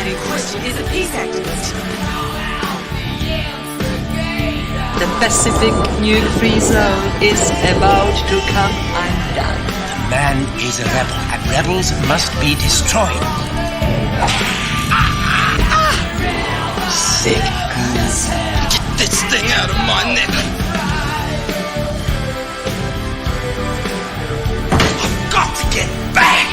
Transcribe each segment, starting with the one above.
man in question is a peace activist. The Pacific nuke-free zone is about to come undone. Man is a rebel, and rebels must be destroyed. Sick. Get this thing out of my neck. I've got to get back.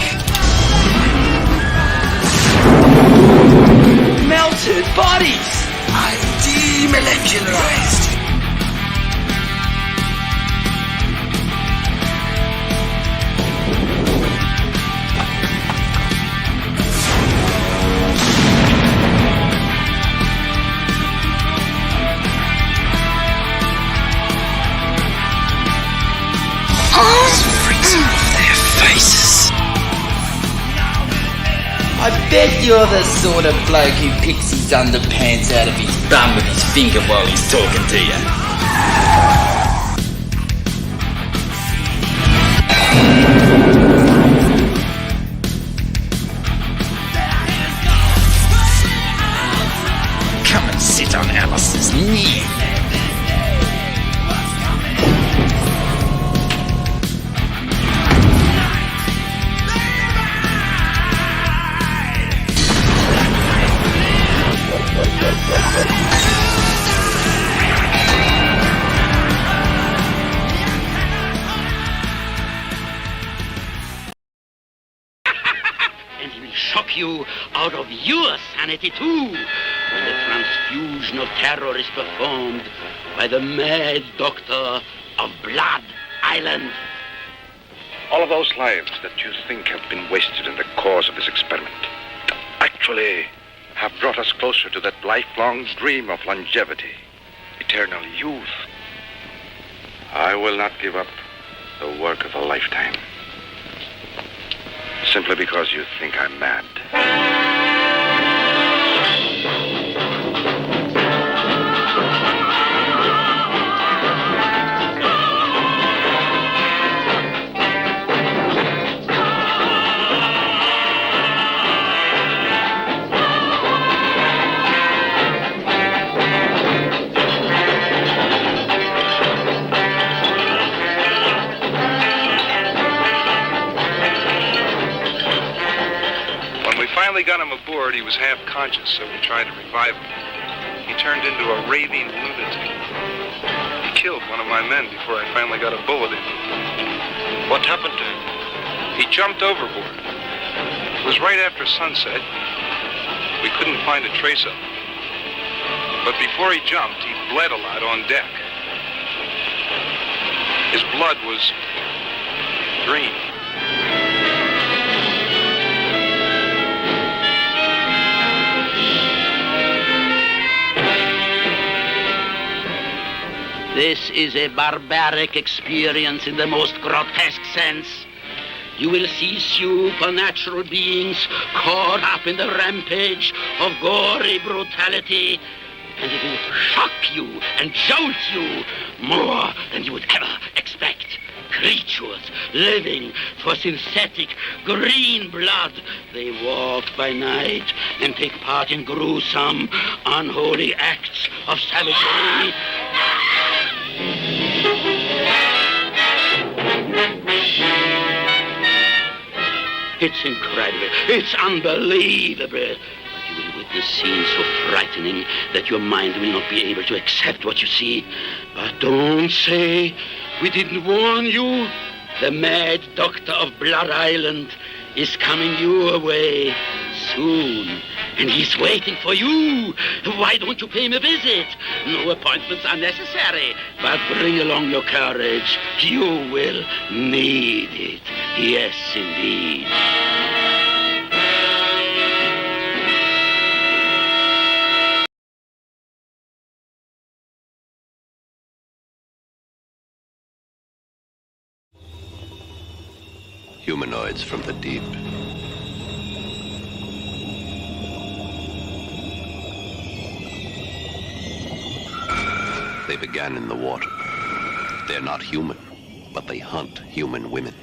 Melted bodies! I'm demolecularized. I bet you're the sort of bloke who picks his underpants out of his bum with his finger while he's talking to you. Come and sit on Alice's knee. And he will shock you out of your sanity too, when the transfusion of terror is performed by the mad doctor of Blood Island. All of those lives that you think have been wasted in the cause of this experiment actually have brought us closer to that lifelong dream of longevity, eternal youth. I will not give up the work of a lifetime simply because you think I'm mad. Finally got him aboard, he was half conscious, so we tried to revive him. He turned into a raving lunatic. He killed one of my men before I finally got a bullet in him. What happened to him? He jumped overboard. It was right after sunset. We couldn't find a trace of him. But before he jumped, he bled a lot on deck. His blood was green. This is a barbaric experience in the most grotesque sense. You will see supernatural beings caught up in the rampage of gory brutality, and it will shock you and jolt you more than you would ever expect. Creatures living for synthetic green blood. They walk by night and take part in gruesome, unholy acts of savagery. It's incredible. It's unbelievable. But you will witness scenes so frightening that your mind will not be able to accept what you see. But don't say we didn't warn you. The mad doctor of Blood Island is coming your way soon. And he's waiting for you. Why don't you pay him a visit? No appointments are necessary. But bring along your courage. You will need it. Yes, indeed. Humanoids from the deep. They began in the water. They're not human, but they hunt human women.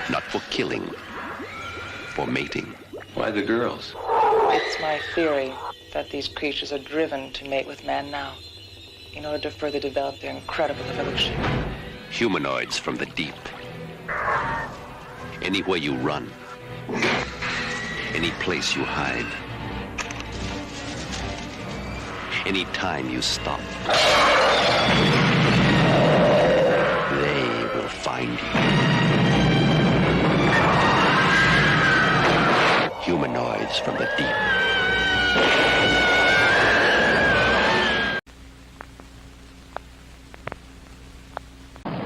Not for killing, for mating. Why the girls? It's my theory that these creatures are driven to mate with man now in order to further develop their incredible evolution. Humanoids from the deep. Anywhere you run, any place you hide, any time you stop, they will find you. Humanoids from the deep.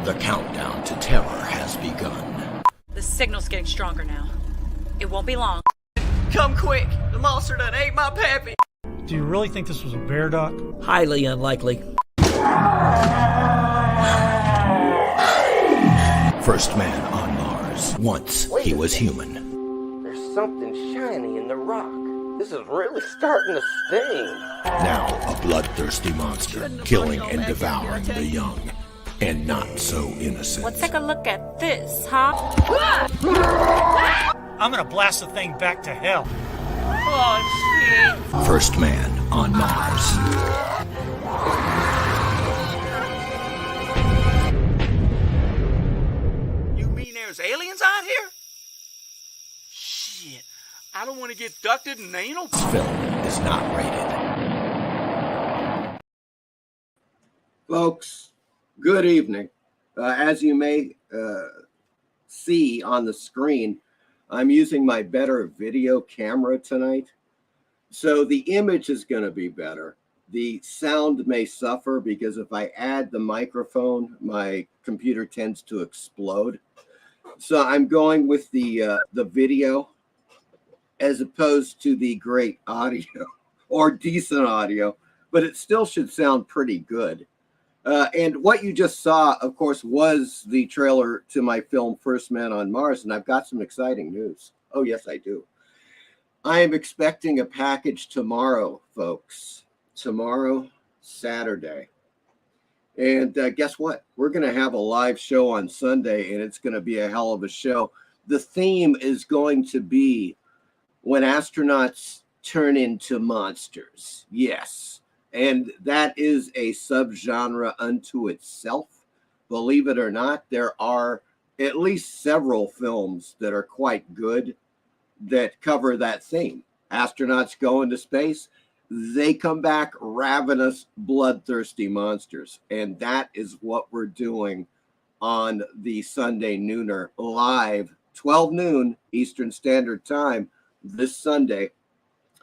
The countdown to terror has begun. The signal's getting stronger now. It won't be long. Come quick! The monster done ate my pappy! Do you really think this was a bear, Doc? Highly unlikely. First man on Mars. Once he was human. There's something shiny in the rock. This is really starting to sting. Now a bloodthirsty monster, killing and devouring the young. And not so innocent. Let's take a look at this, huh? I'm gonna blast the thing back to hell. Oh, shit. First man on Mars. You mean there's aliens out here? Shit, I don't want to get ducted and anal. This film is not rated. Folks, good evening. As you may see on the screen, I'm using my better video camera tonight. So the image is going to be better. The sound may suffer because if I add the microphone, my computer tends to explode. So I'm going with the video as opposed to the great audio or decent audio, but it still should sound pretty good. And what you just saw, of course, was the trailer to my film First Man on Mars, and I've got some exciting news. Oh, yes, I do. I am expecting a package tomorrow, folks. Tomorrow, Saturday. And guess what? We're going to have a live show on Sunday, and it's going to be a hell of a show. The theme is going to be when astronauts turn into monsters. Yes. And that is a subgenre unto itself. Believe it or not, there are at least several films that are quite good that cover that theme. Astronauts go into space. They come back ravenous, bloodthirsty monsters. And that is what we're doing on the Sunday Nooner live, 12 noon Eastern Standard Time this Sunday.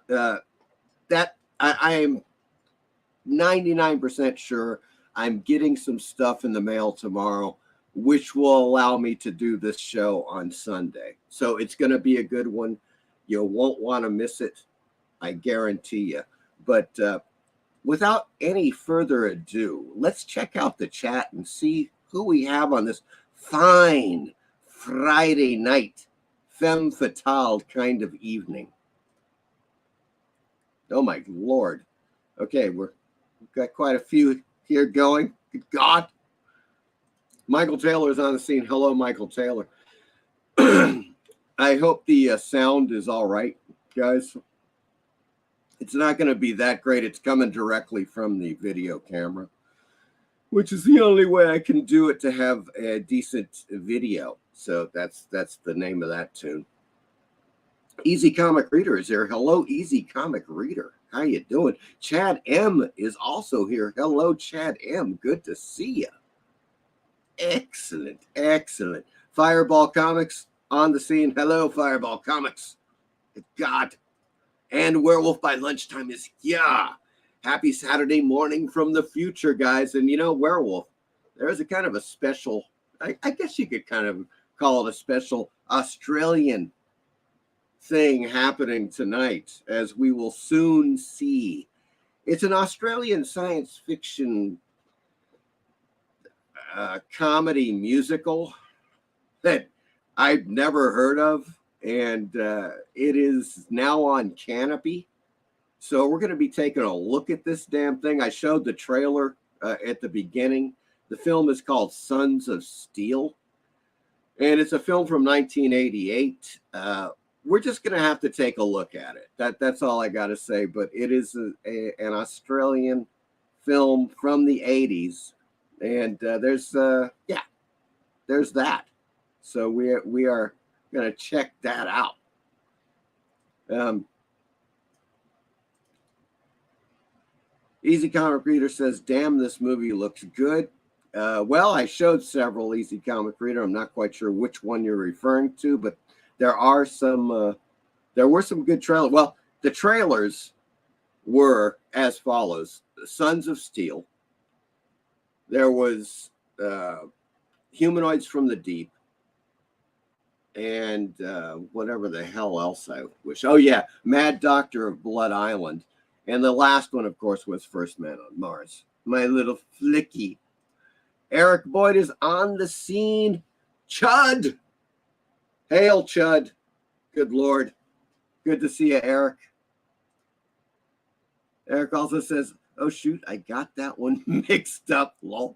I am 99% sure I'm getting some stuff in the mail tomorrow, which will allow me to do this show on Sunday. So it's going to be a good one. You won't want to miss it. I guarantee you. But without any further ado, let's check out the chat and see who we have on this fine Friday night, femme fatale kind of evening. Oh, my Lord. Okay, we've got quite a few here going. Good God. Michael Taylor is on the scene. Hello, Michael Taylor. I hope the sound is all right, guys. It's not going to be that great. It's coming directly from the video camera, which is the only way I can do it to have a decent video. So that's the name of that tune. Easy Comic Reader is here. Hello, Easy Comic Reader. How you doing? Chad M is also here. Hello, Chad M. Good to see you. Excellent, excellent. Fireball Comics on the scene. Hello, Fireball Comics. Good God. And Werewolf by Lunchtime is here. Happy Saturday morning from the future, guys. And you know, Werewolf, there's a kind of a special, I guess you could kind of call it a special Australian thing happening tonight, as we will soon see. It's an Australian science fiction comedy musical that I've never heard of, and it is now on Canopy. So we're going to be taking a look at this damn thing. I showed the trailer at the beginning. The film is called Sons of Steel, and it's a film from 1988. we're just going to have to take a look at it. That's all I got to say. But it is an Australian film from the 80s, and there's that. So we are going to check that out. Easy Comic Reader says, "Damn, this movie looks good." Well, I showed several, Easy Comic Reader. I'm not quite sure which one you're referring to, but there were some good trailers. Well, the trailers were as follows: Sons of Steel. There was Humanoids from the Deep, and whatever the hell else I wish. Oh yeah, Mad Doctor of Blood Island. And the last one, of course, was First Man on Mars. My little flicky. Eric Boyd is on the scene. Chud. Hail, Chud. Good Lord. Good to see you, Eric. Eric also says, oh, shoot, I got that one mixed up. Lol.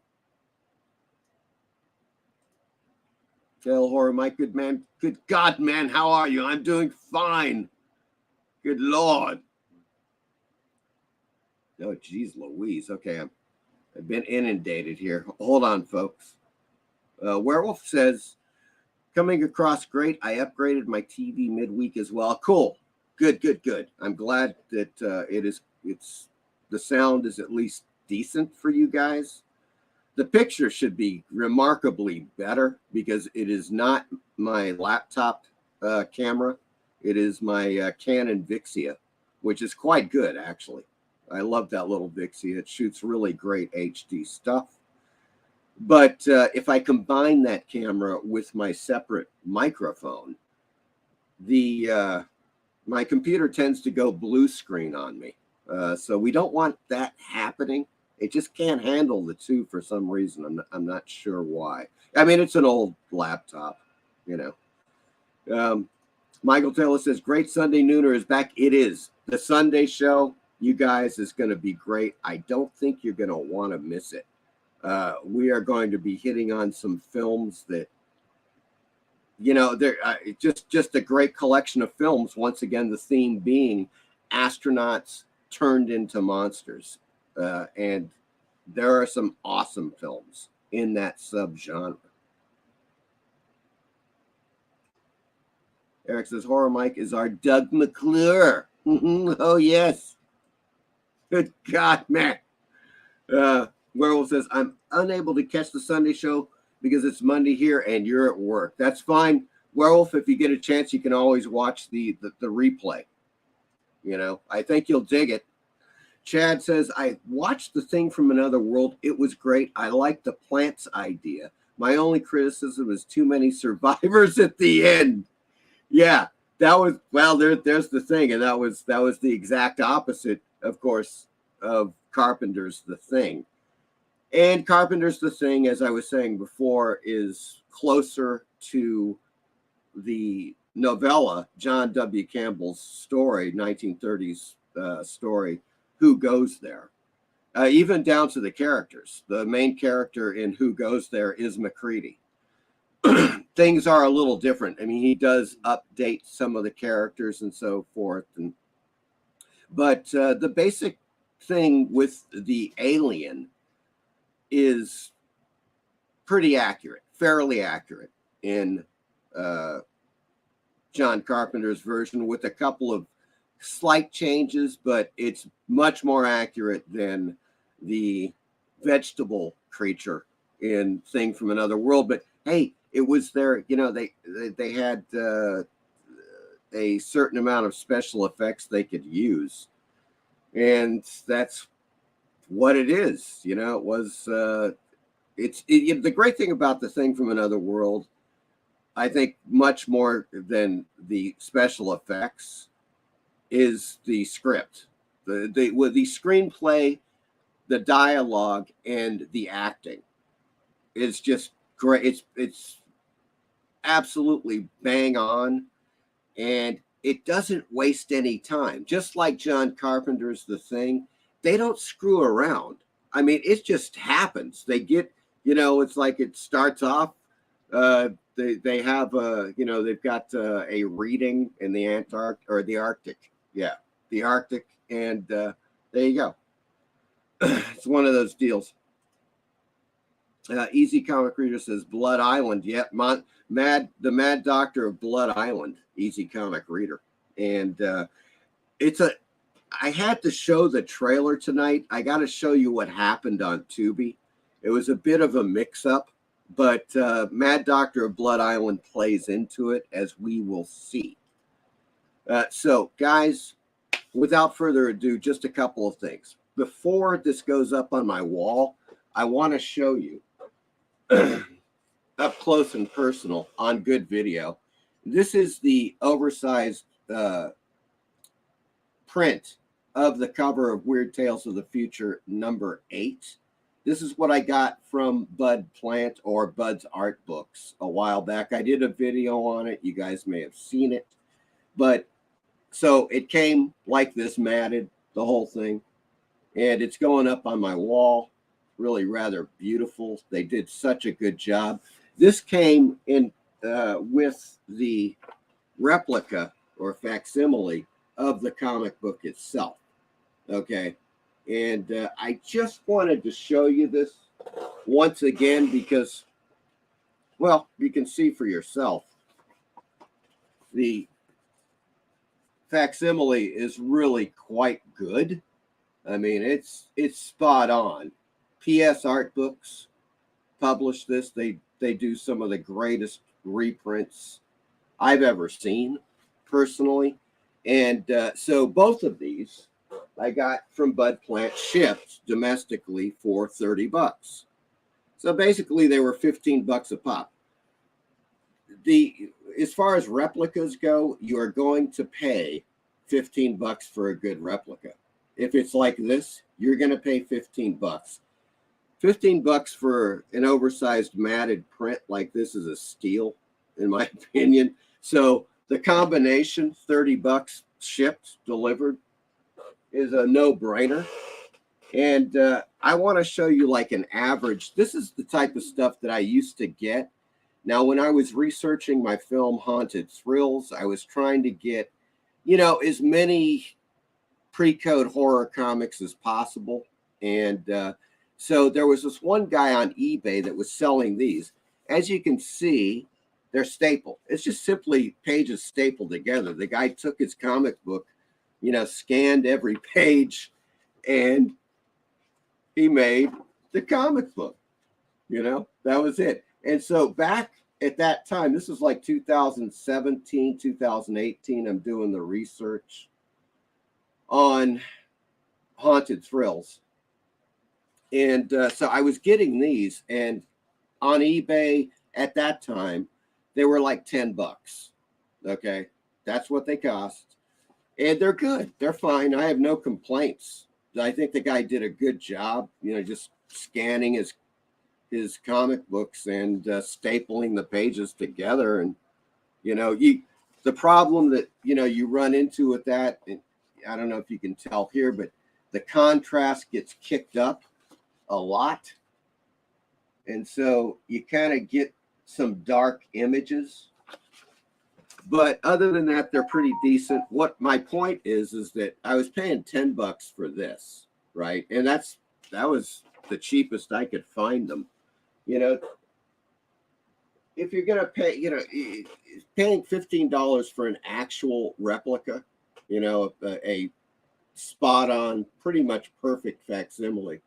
Hail, Horror Mike, good man. Good God, man, how are you? I'm doing fine. Good Lord. Oh, geez, Louise. Okay, I've been inundated here. Hold on, folks. Werewolf says, coming across great. I upgraded my TV midweek as well. Cool. Good. I'm glad that the sound is at least decent for you guys. The picture should be remarkably better because it is not my laptop camera. It is my Canon Vixia, which is quite good, actually. I love that little Vixie. It shoots really great HD stuff. But if I combine that camera with my separate microphone, my computer tends to go blue screen on me. So we don't want that happening. It just can't handle the two for some reason. I'm not sure why. I mean, it's an old laptop, you know. Michael Taylor says, great Sunday Nooner is back. It is. The Sunday show, you guys, is going to be great. I don't think you're going to want to miss it. We are going to be hitting on some films that, you know, they're just a great collection of films. Once again, the theme being astronauts turned into monsters. And there are some awesome films in that subgenre. Eric says, Horror Mike is our Doug McClure. Oh, yes. Good God, man. Werewolf says, I'm unable to catch the Sunday show because it's Monday here and you're at work. That's fine. Werewolf, if you get a chance, you can always watch the replay. You know, I think you'll dig it. Chad says, I watched The Thing from Another World. It was great. I like the plants idea. My only criticism is too many survivors at the end. Yeah, that was, well, there's The Thing. And that was the exact opposite, of course, of Carpenter's The Thing. And Carpenter's The Thing, as I was saying before, is closer to the novella, John W. Campbell's story, 1930s story, Who Goes There? Even down to the characters. The main character in Who Goes There is MacReady. Things are a little different. I mean, he does update some of the characters and so forth. But the basic thing with the alien is pretty accurate, fairly accurate in John Carpenter's version, with a couple of slight changes, but it's much more accurate than the vegetable creature in Thing from Another World. But hey, it was there, you know, they had a certain amount of special effects they could use, and that's what it is. You know, it was the great thing about The Thing from Another World, I think, much more than the special effects, is the script, the screenplay, the dialogue, and the acting is just great. It's absolutely bang on, and it doesn't waste any time. Just like John Carpenter's The Thing, they don't screw around. I mean, it just happens. They get, you know, it's like it starts off, they have they've got a reading in the Antarctic or the Arctic. Yeah, the Arctic, and there you go. It's one of those deals. Easy Comic Reader says Blood Island. Yep, the Mad Doctor of Blood Island. Easy Comic Reader, and I had to show the trailer tonight. I got to show you what happened on Tubi. It was a bit of a mix-up, but Mad Doctor of Blood Island plays into it, as we will see. So, guys, without further ado, just a couple of things. Before this goes up on my wall, I want to show you up close and personal on good video. This is the oversized print of the cover of Weird Tales of the Future number 8. This is what I got from Bud Plant or Bud's Art Books a while back. I did a video on it. You guys may have seen it. But so it came like this, matted, the whole thing. And it's going up on my wall. Really rather beautiful. They did such a good job. This came in with the replica or facsimile of the comic book itself. Okay. And I just wanted to show you this once again because, well, you can see for yourself. The facsimile is really quite good. I mean, it's spot on. PS Art Books published this. They do some of the greatest reprints I've ever seen personally. And so both of these I got from Bud Plant, shipped domestically for $30. So basically they were $15 a pop. As far as replicas go, you are going to pay $15 for a good replica. If it's like this, you're going to pay $15. $15 for an oversized matted print like this is a steal, in my opinion. So the combination, $30 shipped, delivered, is a no-brainer. And I want to show you like an average. This is the type of stuff that I used to get. Now, when I was researching my film Haunted Thrills, I was trying to get, as many pre-code horror comics as possible. And so there was this one guy on eBay that was selling these. As you can see, they're stapled. It's just simply pages stapled together. The guy took his comic book, scanned every page, and he made the comic book. That was it. And so back at that time, this was like 2017, 2018, I'm doing the research on Haunted Thrills. And so I was getting these, and on eBay at that time, they were like $10. Okay. That's what they cost. And they're good. They're fine. I have no complaints. I think the guy did a good job, just scanning his comic books and stapling the pages together. And, the problem that, you run into with that, and I don't know if you can tell here, but the contrast gets kicked up a lot. And so you kind of get some dark images. But other than that, they're pretty decent. What my point is that I was paying $10 for this, right? And that was the cheapest I could find them. If you're gonna pay, paying $15 for an actual replica, a spot on, pretty much perfect facsimile,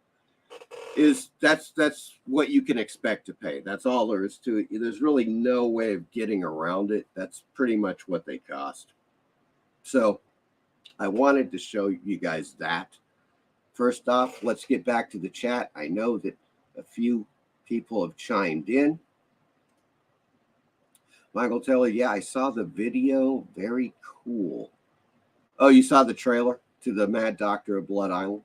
that's what you can expect to pay. That's all there is to it. There's really no way of getting around it. That's pretty much what they cost. So I wanted to show you guys that. First off, let's get back to the chat. I know that a few people have chimed in. Michael Taylor, yeah, I saw the video. Very cool. Oh, you saw the trailer to the Mad Doctor of Blood Island?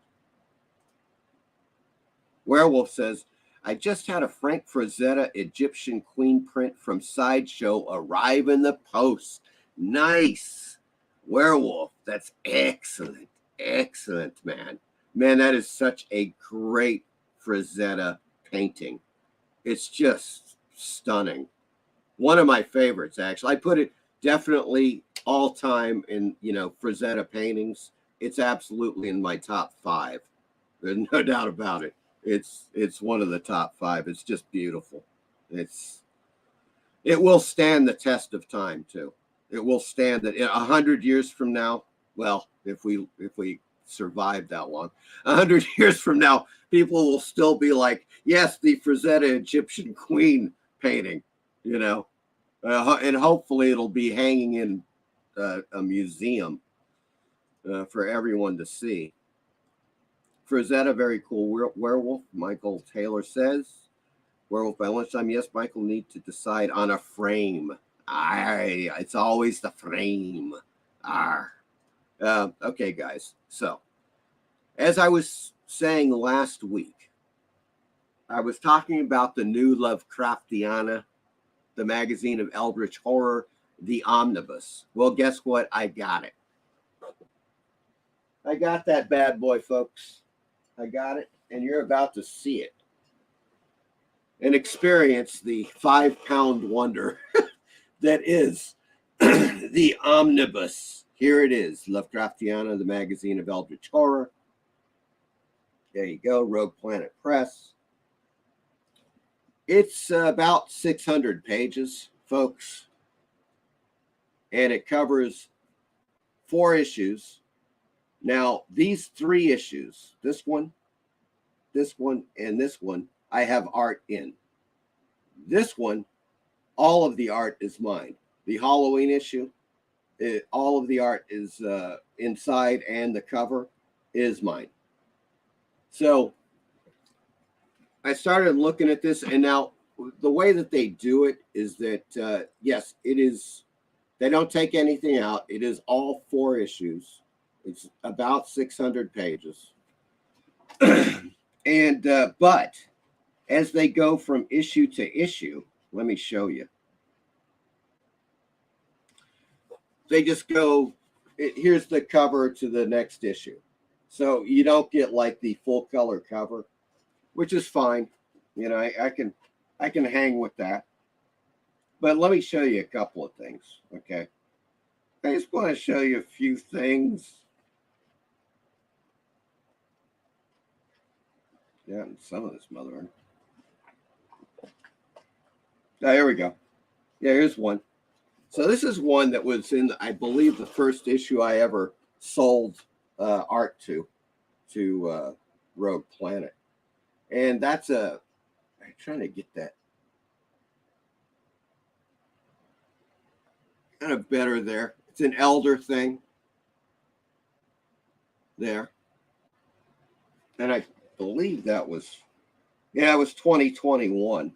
Werewolf says, I just had a Frank Frazetta Egyptian Queen print from Sideshow arrive in the post. Nice. Werewolf, that's excellent. Excellent, man. Man, that is such a great Frazetta painting. It's just stunning. One of my favorites, actually. I put it definitely all time in, Frazetta paintings. It's absolutely in my top 5. There's no doubt about it. It's one of the top 5. It's just beautiful. It will stand the test of time too. It will stand that 100 years from now. Well, if we survive that long, 100 years from now, people will still be like, yes, the Frazetta Egyptian Queen painting, and hopefully it'll be hanging in a museum for everyone to see. Frazetta, very cool werewolf. Michael Taylor says, werewolf by lunchtime. Yes, Michael, need to decide on a frame. It's always the frame. Okay, guys. So, as I was saying last week, I was talking about the new Lovecraftiana, the magazine of Eldritch Horror, the Omnibus. Well, guess what? I got it. I got that bad boy, folks. I got it, and you're about to see it and experience the 5-pound wonder that is the Omnibus. Here it is, Lovecraftiana, the magazine of Eldritch Horror. There you go, Rogue Planet Press. It's about 600 pages, folks, and it covers 4 issues. Now, these 3 issues, this one, and this one, I have art in. This one, all of the art is mine. The Halloween issue, all of the art is inside, and the cover is mine. So I started looking at this, and now the way that they do it is that, yes, it is, they don't take anything out. It is all 4 issues. It's about 600 pages. And, but as they go from issue to issue, let me show you. They just go, here's the cover to the next issue. So you don't get like the full color cover, which is fine. I can hang with that. But let me show you a couple of things, okay? I just want to show you a few things. Yeah, and some of this mother. Oh, here we go. Yeah, here's one. So this is one that was in, I believe, the first issue I ever sold art to Rogue Planet. And that's I'm trying to get that kind of better there. It's an elder thing there. And I believe that was, yeah, it was 2021.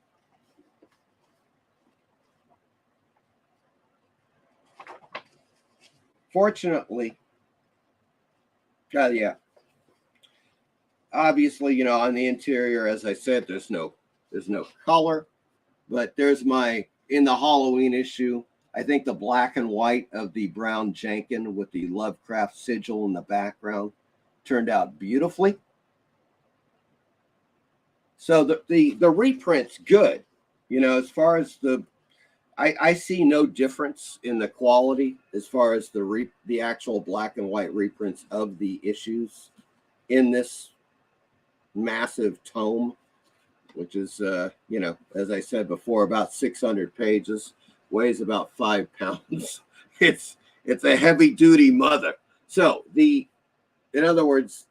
Fortunately, yeah. Obviously, on the interior, as I said, there's no color, but there's in the Halloween issue, I think the black and white of the brown Jenkin with the Lovecraft sigil in the background turned out beautifully. So the reprint's good, as far as I see no difference in the quality as far as the actual black and white reprints of the issues in this massive tome, which is, as I said before, about 600 pages, weighs about 5 pounds. It's a heavy duty mother. So in other words,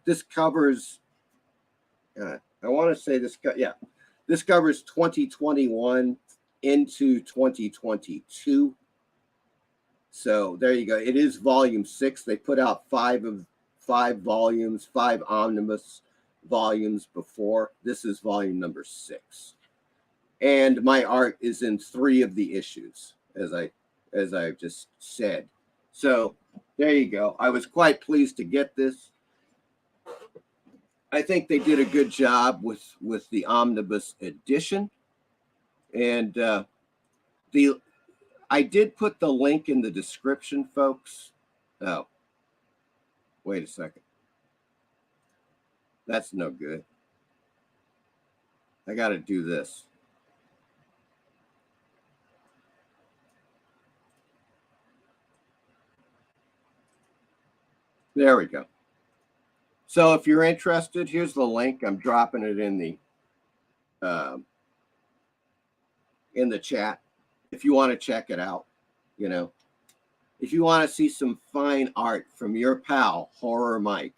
this covers, I want to say this covers 2021 into 2022. So there you go. It is volume 6. They put out 5 volumes, 5 omnibus volumes before. This is volume number 6. And my art is in 3 of the issues, as I just said. So there you go. I was quite pleased to get this. I think they did a good job with the omnibus edition. And I did put the link in the description, folks. Oh, wait a second. That's no good. I got to do this. There we go. So if you're interested, here's the link. I'm dropping it in the chat. If you want to check it out, you know, if you want to see some fine art from your pal, Horror Mike,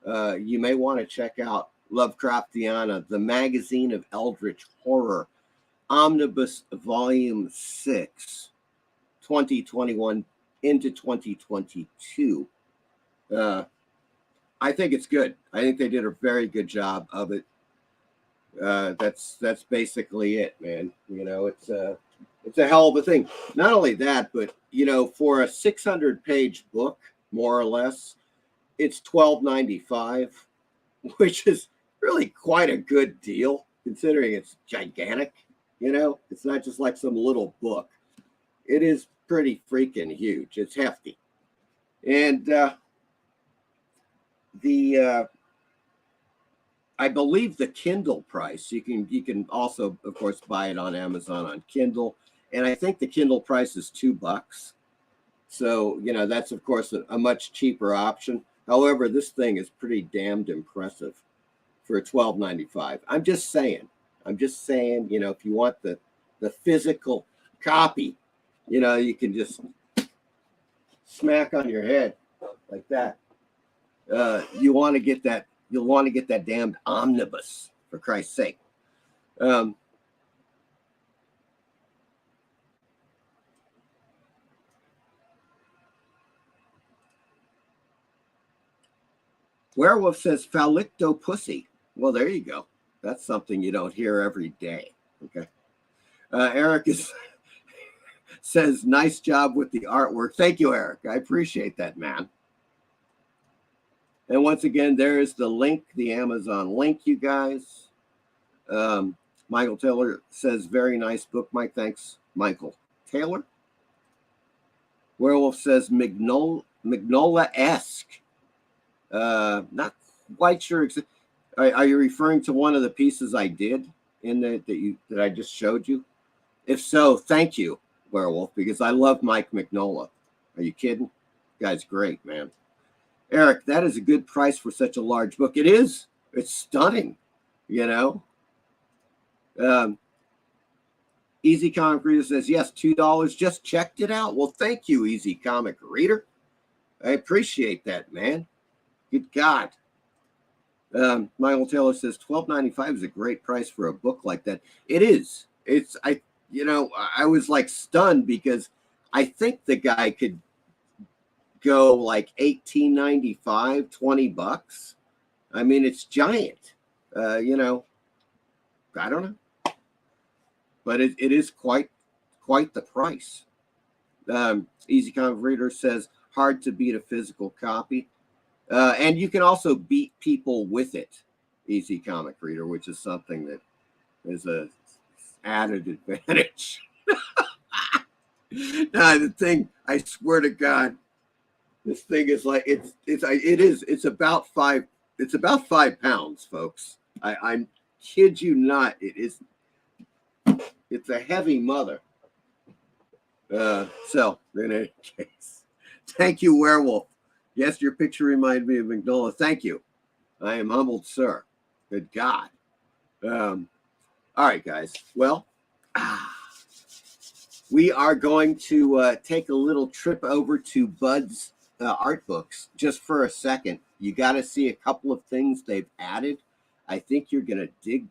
you may want to check out Lovecraftiana, the Magazine of Eldritch Horror, Omnibus Volume 6, 2021 into 2022. I think it's good. I think they did a very good job of it. That's basically it, man. You know, it's a hell of a thing. Not only that, but you know, for a 600-page book, more or less, it's $12.95, which is really quite a good deal considering it's gigantic. You know, it's not just like some little book. It is pretty freaking huge. It's hefty, and I believe the Kindle price, you can also, of course, buy it on Amazon on Kindle. And I think the Kindle price is $2. So, you know, that's, of course, a much cheaper option. However, this thing is pretty damned impressive for $12.95. I'm just saying, you know, if you want the physical copy, you know, you can just smack on your head like that. You want to get that. You'll want to get that damned omnibus, for Christ's sake. Werewolf says Phalicto pussy. Well, there you go. That's something you don't hear every day. Okay. Eric says, nice job with the artwork. Thank you, Eric. I appreciate that, man. And once again, there is the link, the Amazon link, you guys. Michael Taylor says, very nice book, Mike. Thanks, Michael Taylor. Werewolf says, Magnola-esque. Not quite sure. Are you referring to one of the pieces I did in that I just showed you? If so, thank you, Werewolf, because I love Mike Magnola. Are you kidding? Guy's great, man. Eric, that is a good price for such a large book. It is. It's stunning, you know. Easy Comic Reader says, yes, $2. Just checked it out. Well, thank you, Easy Comic Reader. I appreciate that, man. Good God. Michael Taylor says $12.95 is a great price for a book like that. It is. I was like stunned because I think the guy could go like $18.95, $20. I mean, it's giant. You know, I don't know, but it is quite the price. Easy Comic Reader says hard to beat a physical copy. And you can also beat people with it, Easy Comic Reader, which is something that is a added advantage. The thing, I swear to God, this thing is like it's about 5 pounds, folks. I kid you not. It's a heavy mother. So in any case, thank you, Werewolf. Yes, your picture reminded me of Magnola. Thank you. I am humbled, sir. Good God. All right, guys. Well, we are going to take a little trip over to Bud's art books just for a second. You got to see a couple of things they've added. I think you're going to dig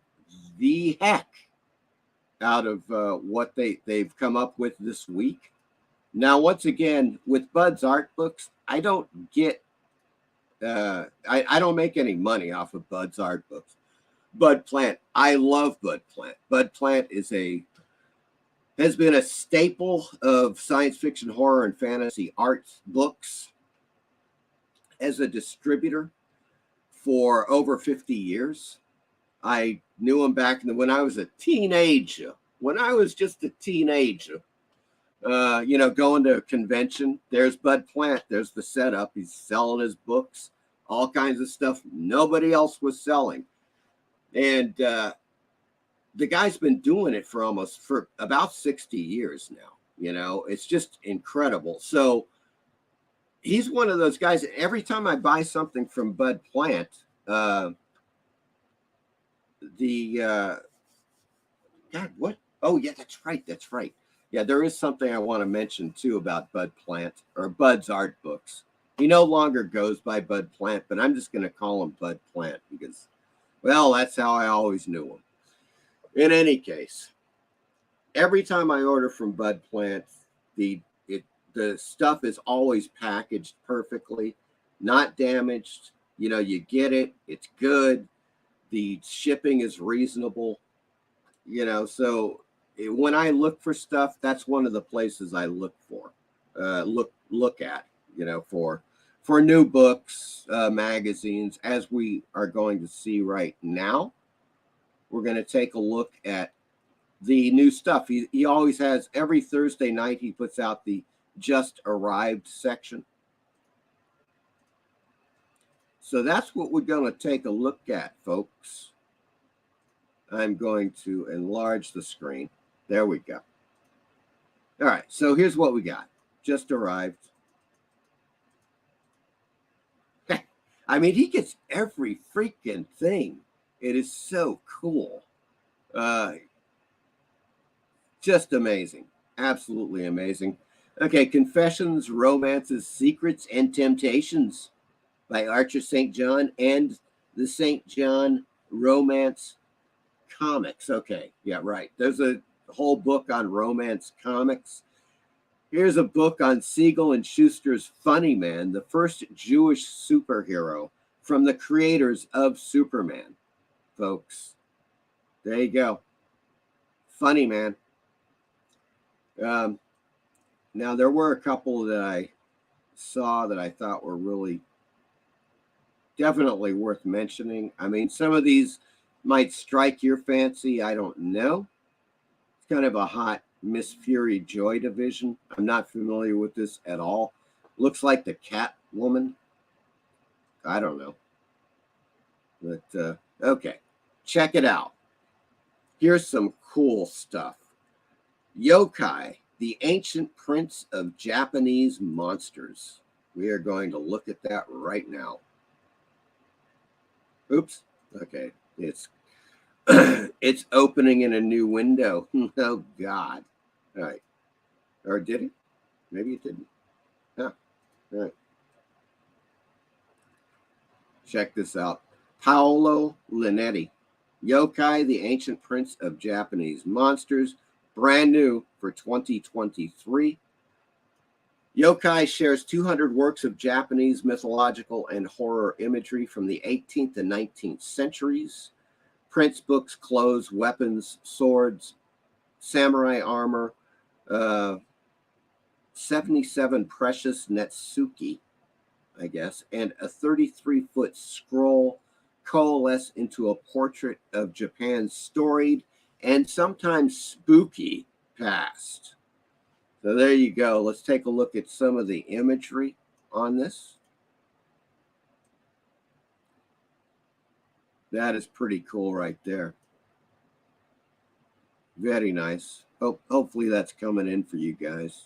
the heck out of what they've come up with this week. Now, once again, with Bud's art books, I don't get, I don't make any money off of Bud's art books. Bud Plant, I love Bud Plant. Bud Plant has been a staple of science fiction, horror, and fantasy art books as a distributor for over 50 years. I knew him back when I was a teenager. When I was just a teenager. You know, going to a convention, there's Bud Plant, there's the setup. He's selling his books, all kinds of stuff nobody else was selling. And the guy's been doing it for about 60 years now. You know, it's just incredible. So he's one of those guys. Every time I buy something from Bud Plant, God, what? Oh, yeah, that's right. That's right. Yeah, there is something I want to mention too about Bud Plant, or Bud's art books. He no longer goes by Bud Plant, but I'm just going to call him Bud Plant because, well, that's how I always knew him. In any case, every time I order from Bud Plant, the stuff is always packaged perfectly, not damaged. You know, you get it, it's good. The shipping is reasonable. You know, so when I look for stuff, that's one of the places I look for, look at, you know, for new books, magazines, as we are going to see right now. We're going to take a look at the new stuff. He always has, every Thursday night, he puts out the just arrived section. So that's what we're going to take a look at, folks. I'm going to enlarge the screen. There we go. All right, so here's what we got. Just arrived. I mean, he gets every freaking thing. It is so cool. Just amazing. Absolutely amazing. Okay, Confessions, Romances, Secrets, and Temptations by Archer St. John and the St. John Romance Comics. Okay, yeah, right. There's a whole book on romance comics. Here's a book on Siegel and Schuster's Funny Man, the first Jewish superhero from the creators of Superman. Folks, there you go. Funny Man. Now, there were a couple that I saw that I thought were really definitely worth mentioning. I mean, some of these might strike your fancy. I don't know. It's kind of a hot Miss Fury Joy division. I'm not familiar with this at all. Looks like the Catwoman. I don't know. But, okay. Check it out. Here's some cool stuff. Yokai, the Ancient Prince of Japanese Monsters. We are going to look at that right now. Oops. Okay. It's it's opening in a new window. Oh, God. All right. Or did it? Maybe it didn't. Huh. All right. Check this out. Paolo Linetti. Yokai, the Ancient Prince of Japanese Monsters. Brand new for 2023. Yokai shares 200 works of Japanese mythological and horror imagery from the 18th and 19th centuries. Prints, books, clothes, weapons, swords, samurai armor, 77 precious Netsuki, I guess, and a 33-foot scroll coalesce into a portrait of Japan's storied and sometimes spooky past. So there you go. Let's take a look at some of the imagery on this. That is pretty cool right there. Very nice. Hopefully that's coming in for you guys.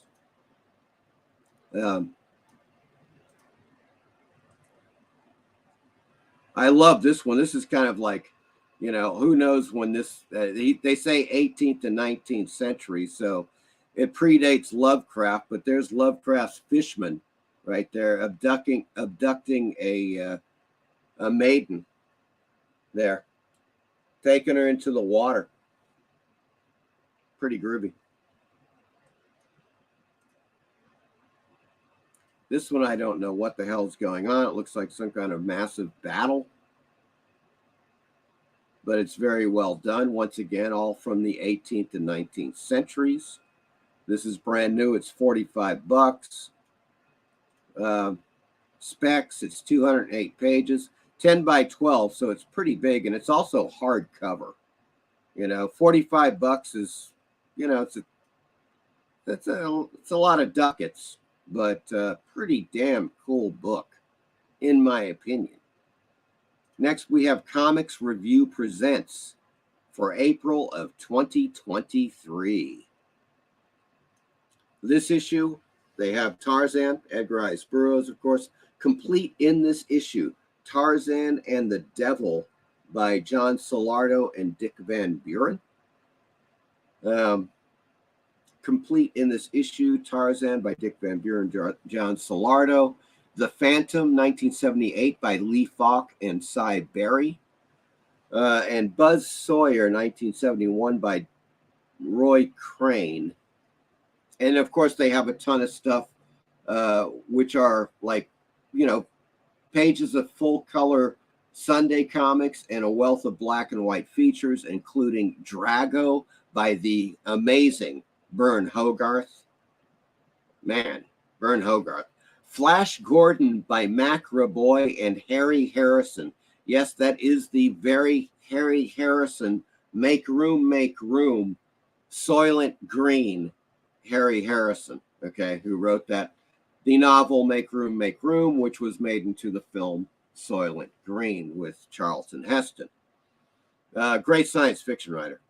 I love this one. This is kind of like, you know, who knows when this, they say 18th and 19th century, so it predates Lovecraft, but there's Lovecraft's Fishman right there abducting a maiden there, taking her into the water. Pretty groovy. This one, I don't know what the hell's going on. It looks like some kind of massive battle, but it's very well done. Once again, all from the 18th and 19th centuries. This is brand new. It's $45. Specs, it's 208 pages, 10 by 12, so it's pretty big, and it's also hardcover. You know, $45 is, you know, it's a lot of ducats, but pretty damn cool book, in my opinion. Next, we have Comics Review Presents for April of 2023. This issue, they have Tarzan, Edgar Rice Burroughs, of course, complete in this issue. Tarzan and the Devil by John Solardo and Dick Van Buren. Complete in this issue, Tarzan by Dick Van Buren, John Solardo. The Phantom, 1978 by Lee Falk and Cy Berry. And Buzz Sawyer, 1971 by Roy Crane. And of course, they have a ton of stuff, which are like, you know, pages of full color Sunday comics and a wealth of black and white features, including Drago by the amazing Vern Hogarth. Man, Vern Hogarth. Flash Gordon by Mac Raboy and Harry Harrison. Yes, that is the very Harry Harrison, Make Room, Soylent Green Harry Harrison, okay, who wrote that, the novel Make Room, which was made into the film Soylent Green with Charlton Heston. Great science fiction writer.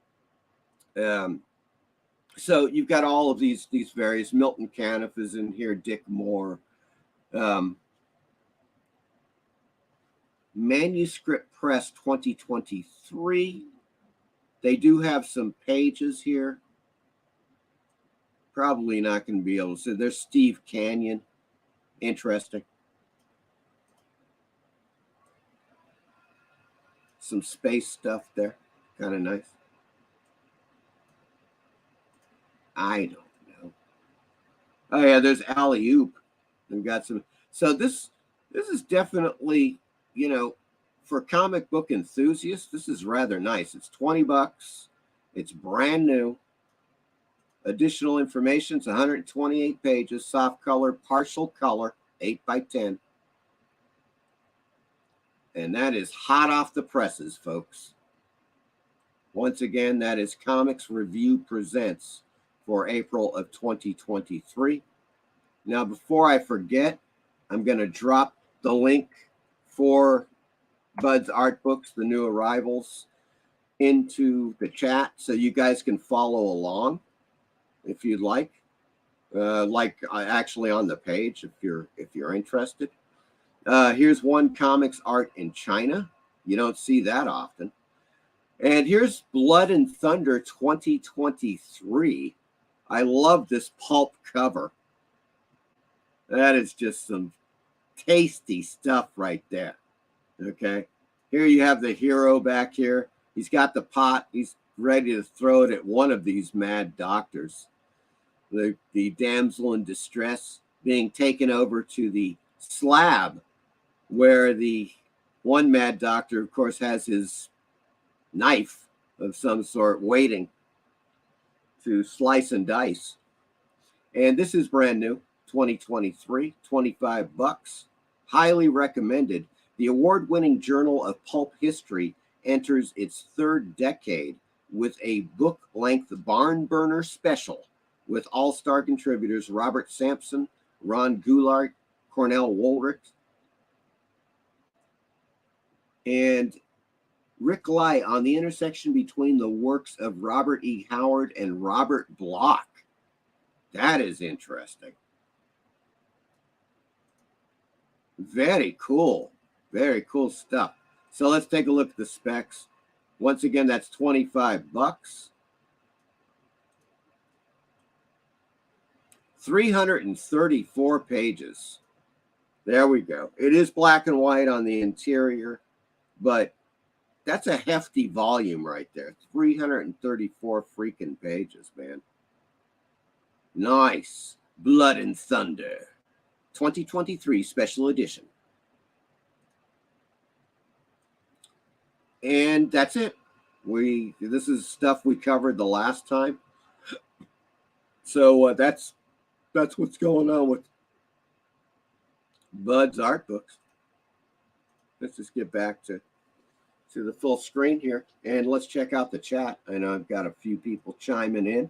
So you've got all of these various, Milton Caniff is in here, Dick Moore. Manuscript Press 2023. They do have some pages here. Probably not going to be able to see. There's Steve Canyon. Interesting. Some space stuff there. Kind of nice. I don't know. Oh yeah, there's Alley Oop. We've got some. So this is definitely, you know, for comic book enthusiasts, this is rather nice. It's $20. It's brand new. Additional information, it's 128 pages, soft color, partial color, 8x10. And that is hot off the presses, folks. Once again, that is Comics Review Presents for April of 2023. Now, before I forget, I'm going to drop the link for Bud's Art Books, the new arrivals, into the chat so you guys can follow along if you'd like. Actually on the page if you're interested. Here's one comics art in China. You don't see that often. And here's Blood and Thunder 2023. I love this pulp cover. That is just some tasty stuff right there. Okay. Here you have the hero back here. He's got the pot. He's ready to throw it at one of these mad doctors. The damsel in distress being taken over to the slab where the one mad doctor, of course, has his knife of some sort waiting to slice and dice. And this is brand new, 2023, $25. Highly recommended. The award-winning Journal of Pulp History enters its third decade with a book-length barn burner special with all-star contributors Robert Sampson, Ron Goulart, Cornell Woolrich, and Rick Lai on the intersection between the works of Robert E. Howard and Robert Bloch. That is interesting. Very cool. Very cool stuff. So let's take a look at the specs. Once again, that's $25. 334 pages. There we go. It is black and white on the interior, but that's a hefty volume right there. 334 freaking pages, man. Nice. Blood and Thunder 2023 special edition. And that's it. This is stuff we covered the last time. So that's what's going on with Bud's Art Books. Let's just get back to the full screen here, and let's check out the chat. I know I've got a few people chiming in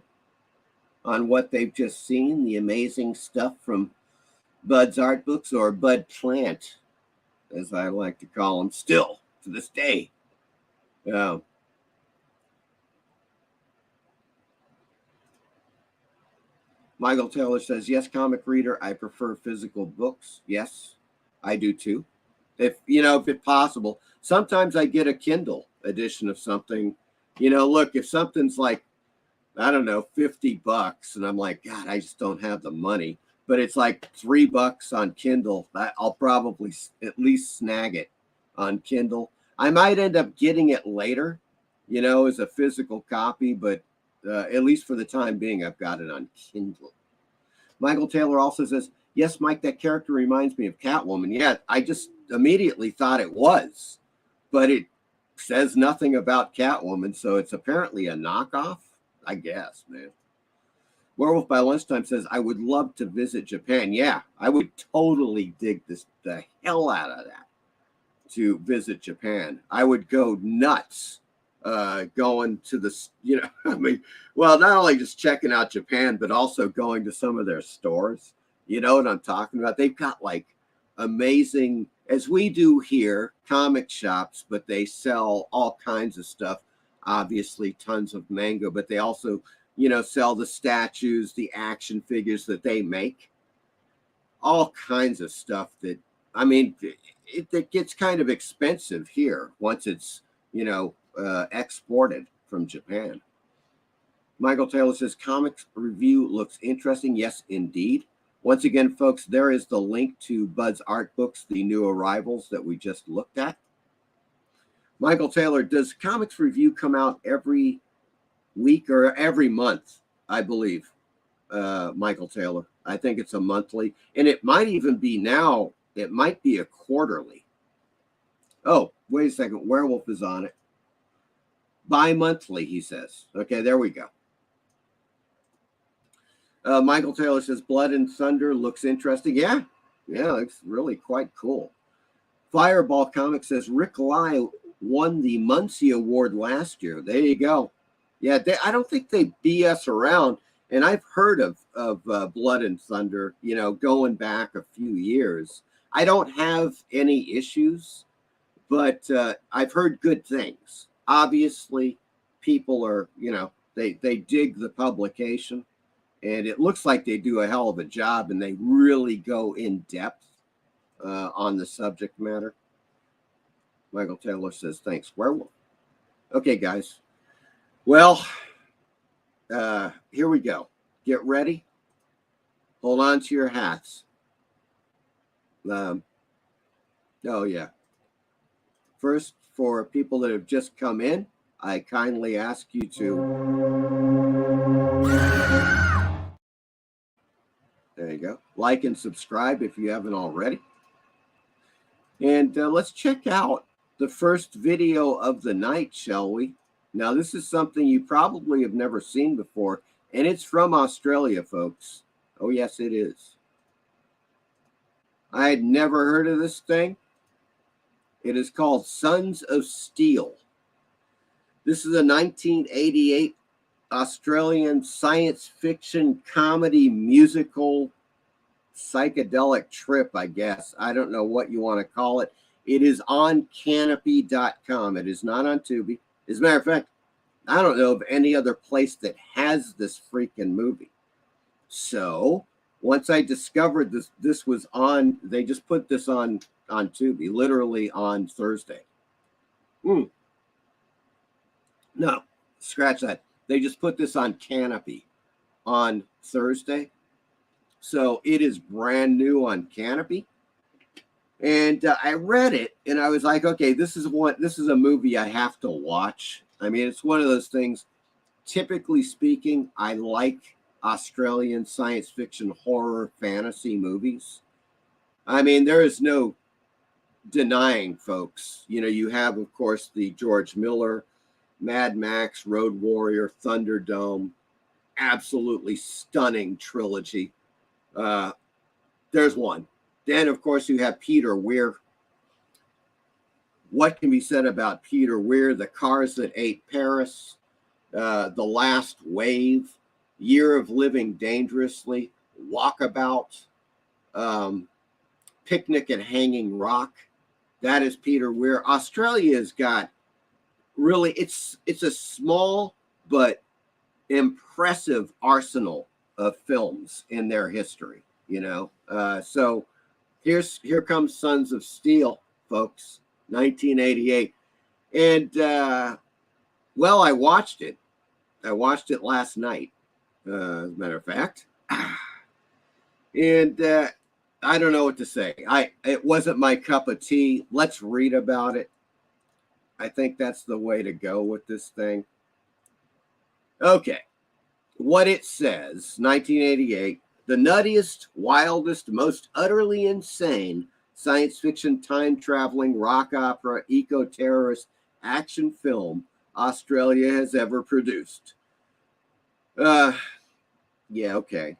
on what they've just seen, the amazing stuff from Bud's Art Books, or Bud Plant, as I like to call him still to this day. Michael Taylor says, yes, comic reader. I prefer physical books. Yes, I do too. If it's possible. Sometimes I get a Kindle edition of something. Look, if something's like, I don't know, $50, and I'm like, God, I just don't have the money. But it's like $3 on Kindle. I'll probably at least snag it on Kindle. I might end up getting it later, as a physical copy, but at least for the time being, I've got it on Kindle. Michael Taylor also says, yes, Mike, that character reminds me of Catwoman. Yeah, I just immediately thought it was, but it says nothing about Catwoman, so it's apparently a knockoff, I guess, man. Werewolf by Lunchtime says, I would love to visit Japan. Yeah, I would totally dig the hell out of that to visit Japan. I would go nuts going to not only just checking out Japan, but also going to some of their stores. You know what I'm talking about? They've got like amazing, as we do here, comic shops, but they sell all kinds of stuff. Obviously, tons of manga, but they also sell the statues, the action figures that they make, all kinds of stuff that, it gets kind of expensive here once it's, exported from Japan. Michael Taylor says, comics review looks interesting. Yes, indeed. Once again, folks, there is the link to Bud's art books, the new arrivals that we just looked at. Michael Taylor, does comics review come out every week or every month? I believe, Michael Taylor. I think it's a monthly, and it might even be now. It might be a quarterly. Oh, wait a second. Werewolf is on it. Bi-monthly, he says. Okay, there we go. Michael Taylor says, Blood and Thunder looks interesting. Yeah, it's really quite cool. Fireball Comics says, Rick Lai won the Muncie Award last year. There you go. Yeah, I don't think they BS around. And I've heard of Blood and Thunder, going back a few years. I don't have any issues, but I've heard good things. Obviously, people are, they dig the publication, and it looks like they do a hell of a job, and they really go in depth on the subject matter. Michael Taylor says, thanks, Werewolf. Okay, guys. Well, here we go. Get ready. Hold on to your hats. Oh, yeah. First, for people that have just come in, I kindly ask you to... There you go. Like and subscribe if you haven't already. And let's check out the first video of the night, shall we? Now, this is something you probably have never seen before, and it's from Australia, folks. Oh, yes, it is. I had never heard of this thing. It is called Sons of Steel. This is a 1988 Australian science fiction comedy musical psychedelic trip, I guess. I don't know what you want to call it. It is on canopy.com. It is not on Tubi. As a matter of fact, I don't know of any other place that has this freaking movie. So once I discovered this was on, they just put this on Tubi, literally on Thursday. No, scratch that. They just put this on Canopy on Thursday. So it is brand new on Canopy. And I read it and I was like, okay, this is a movie I have to watch. I mean, it's one of those things, typically speaking, I like Australian science fiction, horror, fantasy movies. I mean, there is no denying, folks. You have, of course, the George Miller, Mad Max, Road Warrior, Thunderdome, absolutely stunning trilogy. There's one. Then, of course, you have Peter Weir. What can be said about Peter Weir? The Cars That Ate Paris, The Last Wave, Year of Living Dangerously, Walkabout, Picnic at Hanging Rock. That is Peter Weir. Australia's got really, it's a small but impressive arsenal of films in their history, you know. So here comes Sons of Steel, folks, 1988. And, well, I watched it. I watched it last night, as a matter of fact. And I don't know what to say. It wasn't my cup of tea. Let's read about it. I think that's the way to go with this thing. Okay. What it says, 1988, the nuttiest, wildest, most utterly insane science fiction, time-traveling, rock opera, eco-terrorist action film Australia has ever produced. Yeah, okay.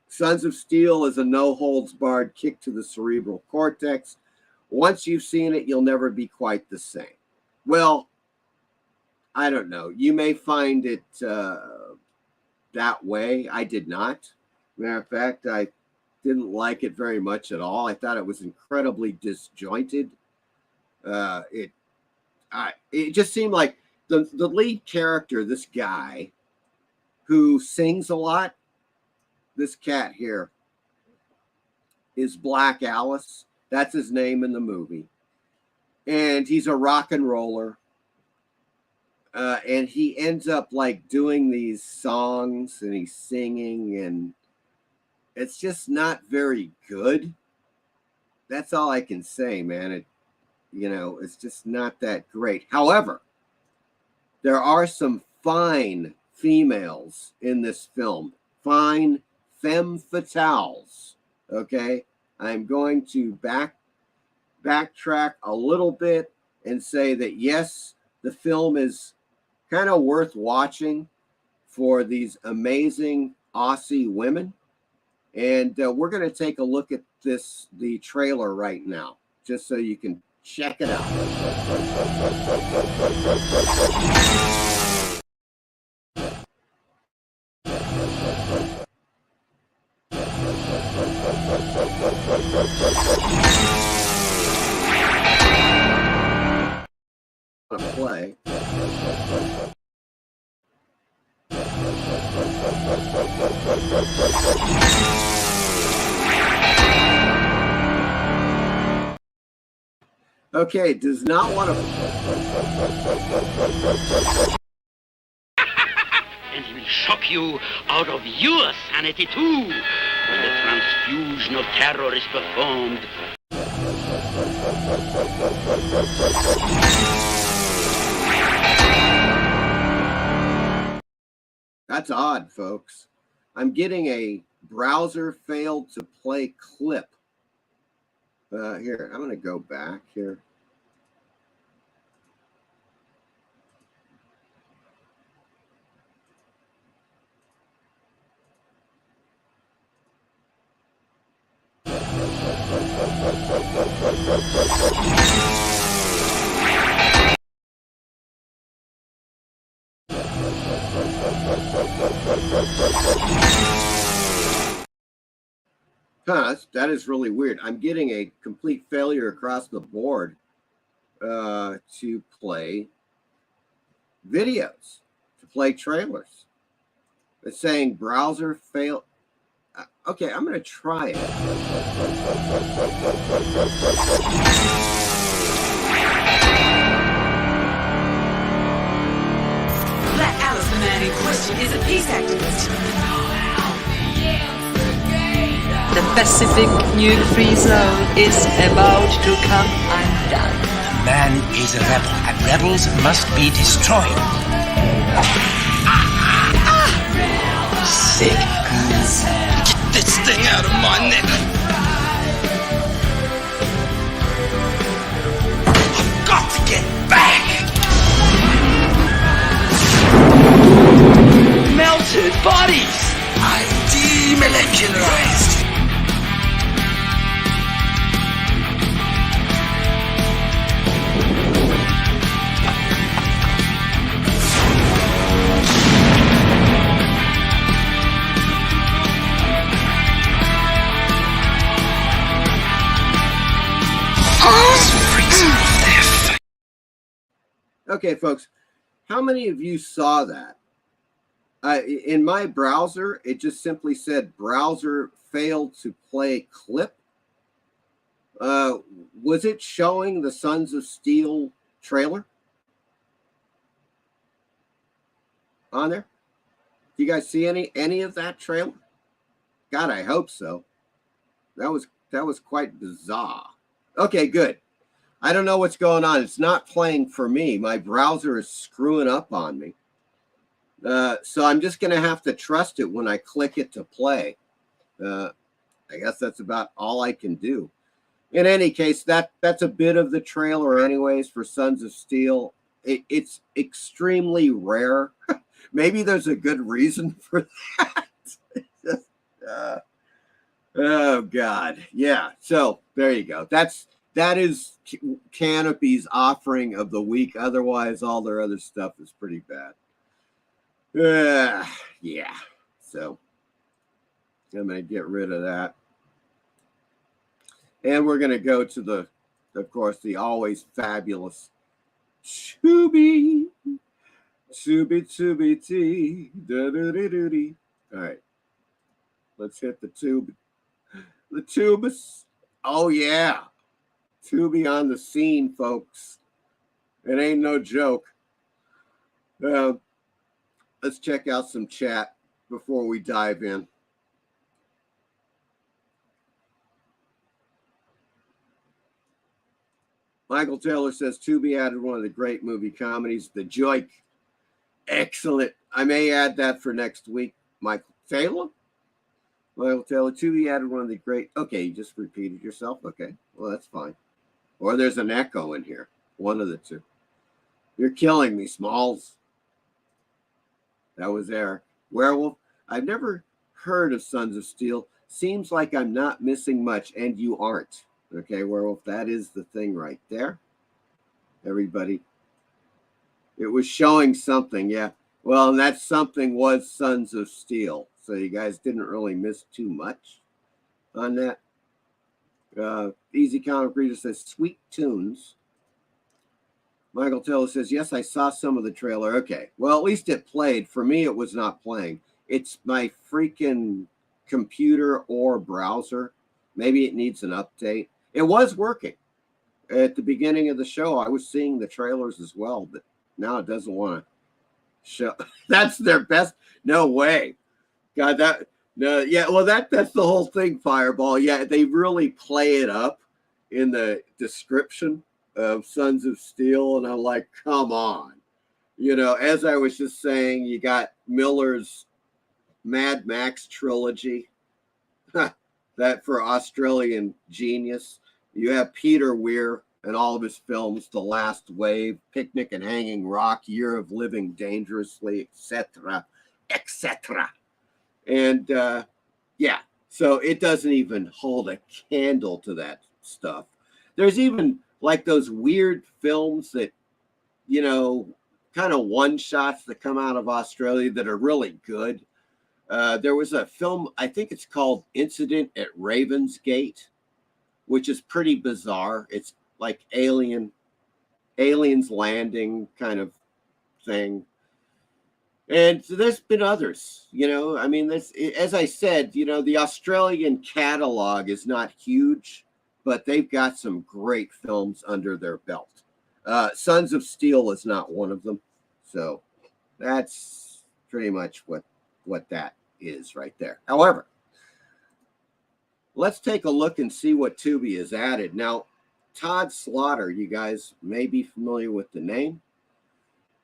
Sons of Steel is a no-holds-barred kick to the cerebral cortex. Once you've seen it, you'll never be quite the same. Well, I don't know. You may find it that way. I did not. Matter of fact, I didn't like it very much at all. I thought it was incredibly disjointed. It just seemed like the lead character, this guy who sings a lot, this cat here, is Black Alice. That's his name in the movie. And he's a rock and roller. And he ends up like doing these songs and he's singing, and it's just not very good. That's all I can say, man. It's just not that great. However, there are some fine females in this film. Fine femme fatales. Okay? I'm going to backtrack a little bit and say that, yes, the film is kind of worth watching for these amazing Aussie women. And we're going to take a look at the trailer right now, just so you can check it out. Play. Okay, does not want to. And he will shock you out of your sanity too, when the transfusion of terror is performed. That's odd, folks. I'm getting a browser failed to play clip. Here, I'm going to go back here. That is really weird. I'm getting a complete failure across the board to play videos, to play trailers. It's saying browser fail. Okay, I'm going to try it. Black Alice, the man in question, is a peace activist. The Pacific nuke-free zone is about to come undone. Man is a rebel, and rebels must be destroyed. Sick. Get this thing out of my neck. I've got to get back. Melted bodies. I'm demolecularized. Okay, folks, how many of you saw that? In my browser, it just simply said browser failed to play clip. Was it showing the Sons of Steel trailer on there? Do you guys see any of that trailer? God, I hope so. That was quite bizarre. Okay, good. I don't know what's going on. It's not playing for me. My browser is screwing up on me. So I'm just going to have to trust it when I click it to play. I guess that's about all I can do. In any case, that's a bit of the trailer anyways for Sons of Steel. It's extremely rare. Maybe there's a good reason for that. Oh, God. Yeah. So there you go. That is Canopy's offering of the week. Otherwise, all their other stuff is pretty bad. Yeah. So I'm going to get rid of that. And we're going to go to of course, the always fabulous Tubi. Tubi. All right. Let's hit the tube. The tubes. Oh, yeah. Tubi on the scene, folks. It ain't no joke. Let's check out some chat before we dive in. Michael Taylor says Tubi added one of the great movie comedies, The Joik. Excellent. I may add that for next week. Michael Taylor? Michael Taylor, Tubi added one of the great... Okay, you just repeated yourself? Okay, well, that's fine. Or there's an echo in here. One of the two. You're killing me, Smalls. That was Eric. Werewolf. I've never heard of Sons of Steel. Seems like I'm not missing much, and you aren't. Okay, Werewolf, that is the thing right there. Everybody. It was showing something, yeah. Well, and that something was Sons of Steel. So you guys didn't really miss too much on that. Easy Comic Reader says, sweet tunes. Michael Taylor says, yes, I saw some of the trailer. Okay, well, at least it played. For me, it was not playing. It's my freaking computer or browser. Maybe it needs an update. It was working. At the beginning of the show, I was seeing the trailers as well, but now it doesn't want to show. That's their best. No way. God, that's the whole thing, Fireball. Yeah, they really play it up in the description of Sons of Steel, and I'm like, come on. You know, as I was just saying, you got Miller's Mad Max trilogy. That for Australian genius. You have Peter Weir and all of his films, The Last Wave, Picnic and Hanging Rock, Year of Living Dangerously, etc., etc. And yeah, so it doesn't even hold a candle to that stuff. There's even like those weird films that, you know, kind of one-shots that come out of Australia that are really good. There was a film, I think it's called Incident at Ravensgate, which is pretty bizarre. It's like aliens landing kind of thing. And so there's been others, you know, I mean, as I said, you know, the Australian catalog is not huge, but they've got some great films under their belt. Sons of Steel is not one of them. So that's pretty much what that is right there. However, let's take a look and see what Tubi has added. Now, Todd Slaughter, you guys may be familiar with the name.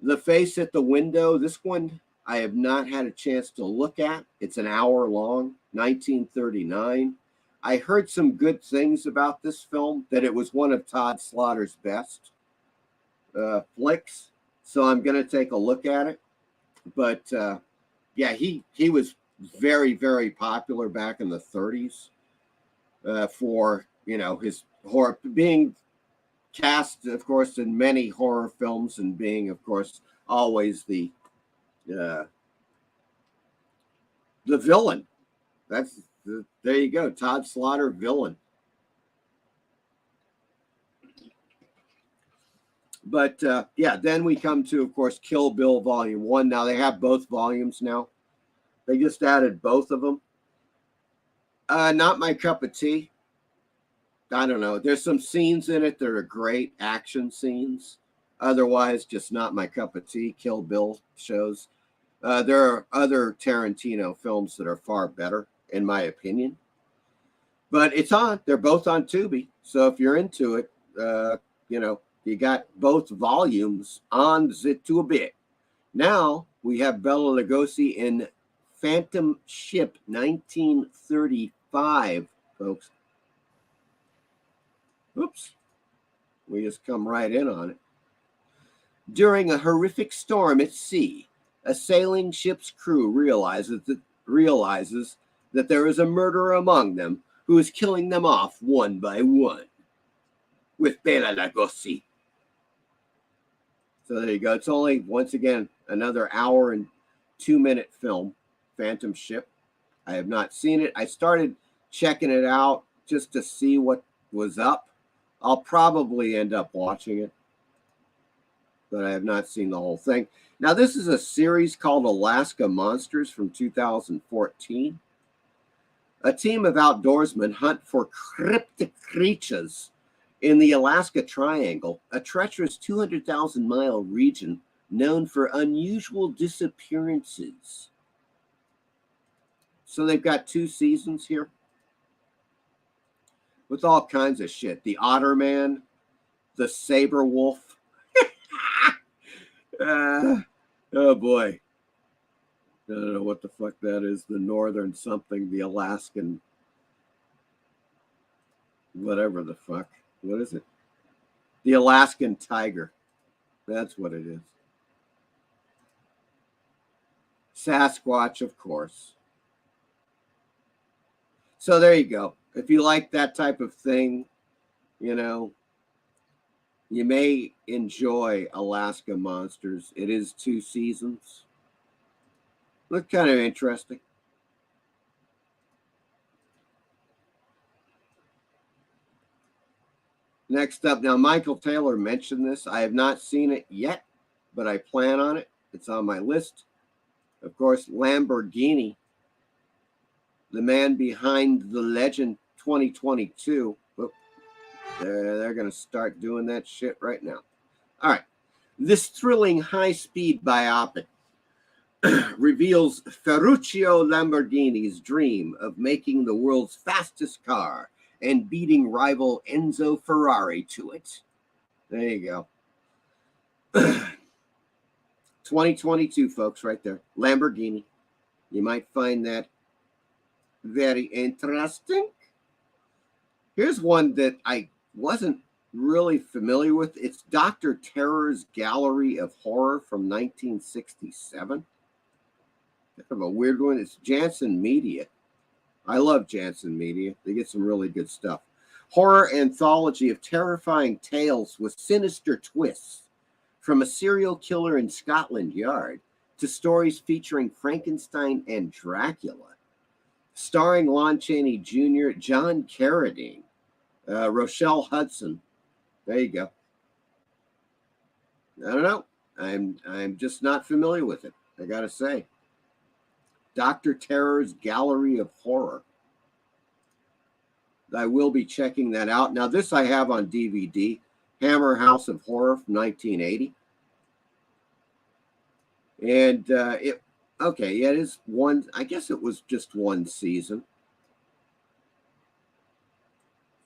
The Face at the Window, this one I have not had a chance to look at. It's an hour long, 1939. I heard some good things about this film, that it was one of Todd Slaughter's best flicks. So I'm going to take a look at it. But yeah, he was very, very popular back in the 30s for, you know, his horror, being cast, of course, in many horror films and being, of course, always the villain. There you go, Todd Slaughter, villain. But yeah, then we come to, of course, Kill Bill Volume 1. Now they have both volumes now. They just added both of them. Not my cup of tea. I don't know. There's some scenes in it that are great action scenes. Otherwise, just not my cup of tea. Kill Bill shows. There are other Tarantino films that are far better, in my opinion. But it's on. They're both on Tubi. So if you're into it, you know, you got both volumes on the Tubi. Now we have Bela Lugosi in Phantom Ship 1935, folks. Oops. We just come right in on it. During a horrific storm at sea, a sailing ship's crew realizes that there is a murderer among them who is killing them off one by one. With Bela Lugosi. So there you go. It's only, once again, another hour and 2-minute film, Phantom Ship. I have not seen it. I started checking it out just to see what was up. I'll probably end up watching it, but I have not seen the whole thing. Now, this is a series called Alaska Monsters from 2014. A team of outdoorsmen hunt for cryptic creatures in the Alaska Triangle, a treacherous 200,000-mile region known for unusual disappearances. So they've got 2 seasons here with all kinds of shit. The Otter Man, the Saber Wolf. Oh, boy. I don't know what the fuck that is. The Northern something, the Alaskan, whatever the fuck. What is it? The Alaskan Tiger. That's what it is. Sasquatch, of course. So there you go. If you like that type of thing, you know, you may enjoy Alaska Monsters. It is 2 seasons. Look kind of interesting. Next up, now Michael Taylor mentioned this. I have not seen it yet, but I plan on it. It's on my list. Of course, Lamborghini, the man behind the Legend 2022. Oop, they're going to start doing that shit right now. All right. This thrilling high-speed biopic reveals Ferruccio Lamborghini's dream of making the world's fastest car and beating rival Enzo Ferrari to it. There you go. 2022, folks, right there. Lamborghini. You might find that very interesting. Here's one that I wasn't really familiar with. It's Dr. Terror's Gallery of Horror from 1967. Kind of a weird one. It's Jansen Media. I love Jansen Media. They get some really good stuff. Horror anthology of terrifying tales with sinister twists, from a serial killer in Scotland Yard to stories featuring Frankenstein and Dracula. Starring Lon Chaney Jr., John Carradine, Rochelle Hudson. There you go. I don't know. I'm just not familiar with it, I gotta say. Dr. Terror's Gallery of Horror. I will be checking that out. Now, this I have on DVD. Hammer House of Horror from 1980. And it is one, I guess it was just 1 season.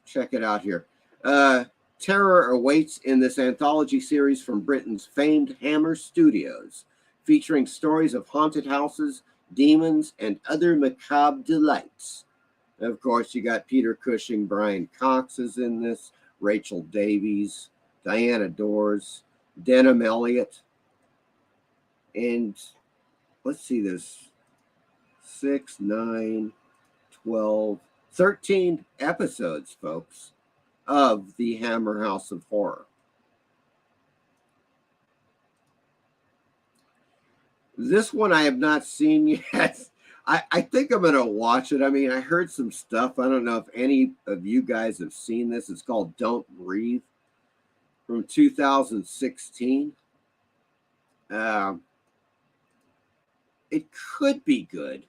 Check it out here. Terror awaits in this anthology series from Britain's famed Hammer Studios, featuring stories of haunted houses, demons, and other macabre delights. And of course, you got Peter Cushing, Brian Cox is in this, Rachel Davies, Diana Dors, Denham Elliott, and let's see, there's 6, 9, 12, 13 episodes, folks, of the Hammer House of Horror. This one I have not seen yet. I think I'm going to watch it. I mean, I heard some stuff. I don't know if any of you guys have seen this. It's called Don't Breathe. from 2016. It could be good.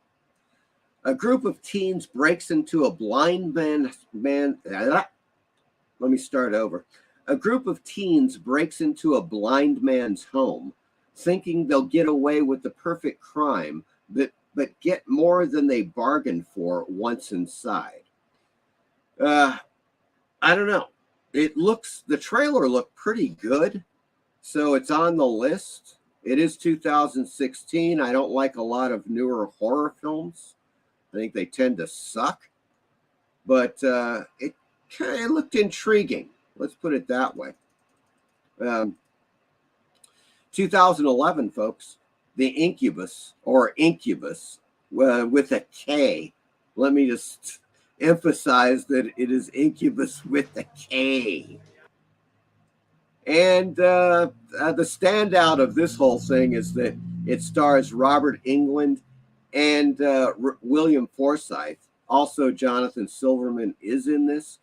A group of teens breaks into a blind man. Let me start over. A group of teens breaks into a blind man's home, thinking they'll get away with the perfect crime, but get more than they bargained for once inside. I don't know. The trailer looked pretty good, so it's on the list. It is 2016. I don't like a lot of newer horror films. I think they tend to suck, but it kind of looked intriguing. Let's put it that way. 2011, folks, The Incubus, or Incubus, with a K. Let me just emphasize that it is Incubus with a K. And the standout of this whole thing is that it stars Robert Englund and William Forsythe. Also, Jonathan Silverman is in this.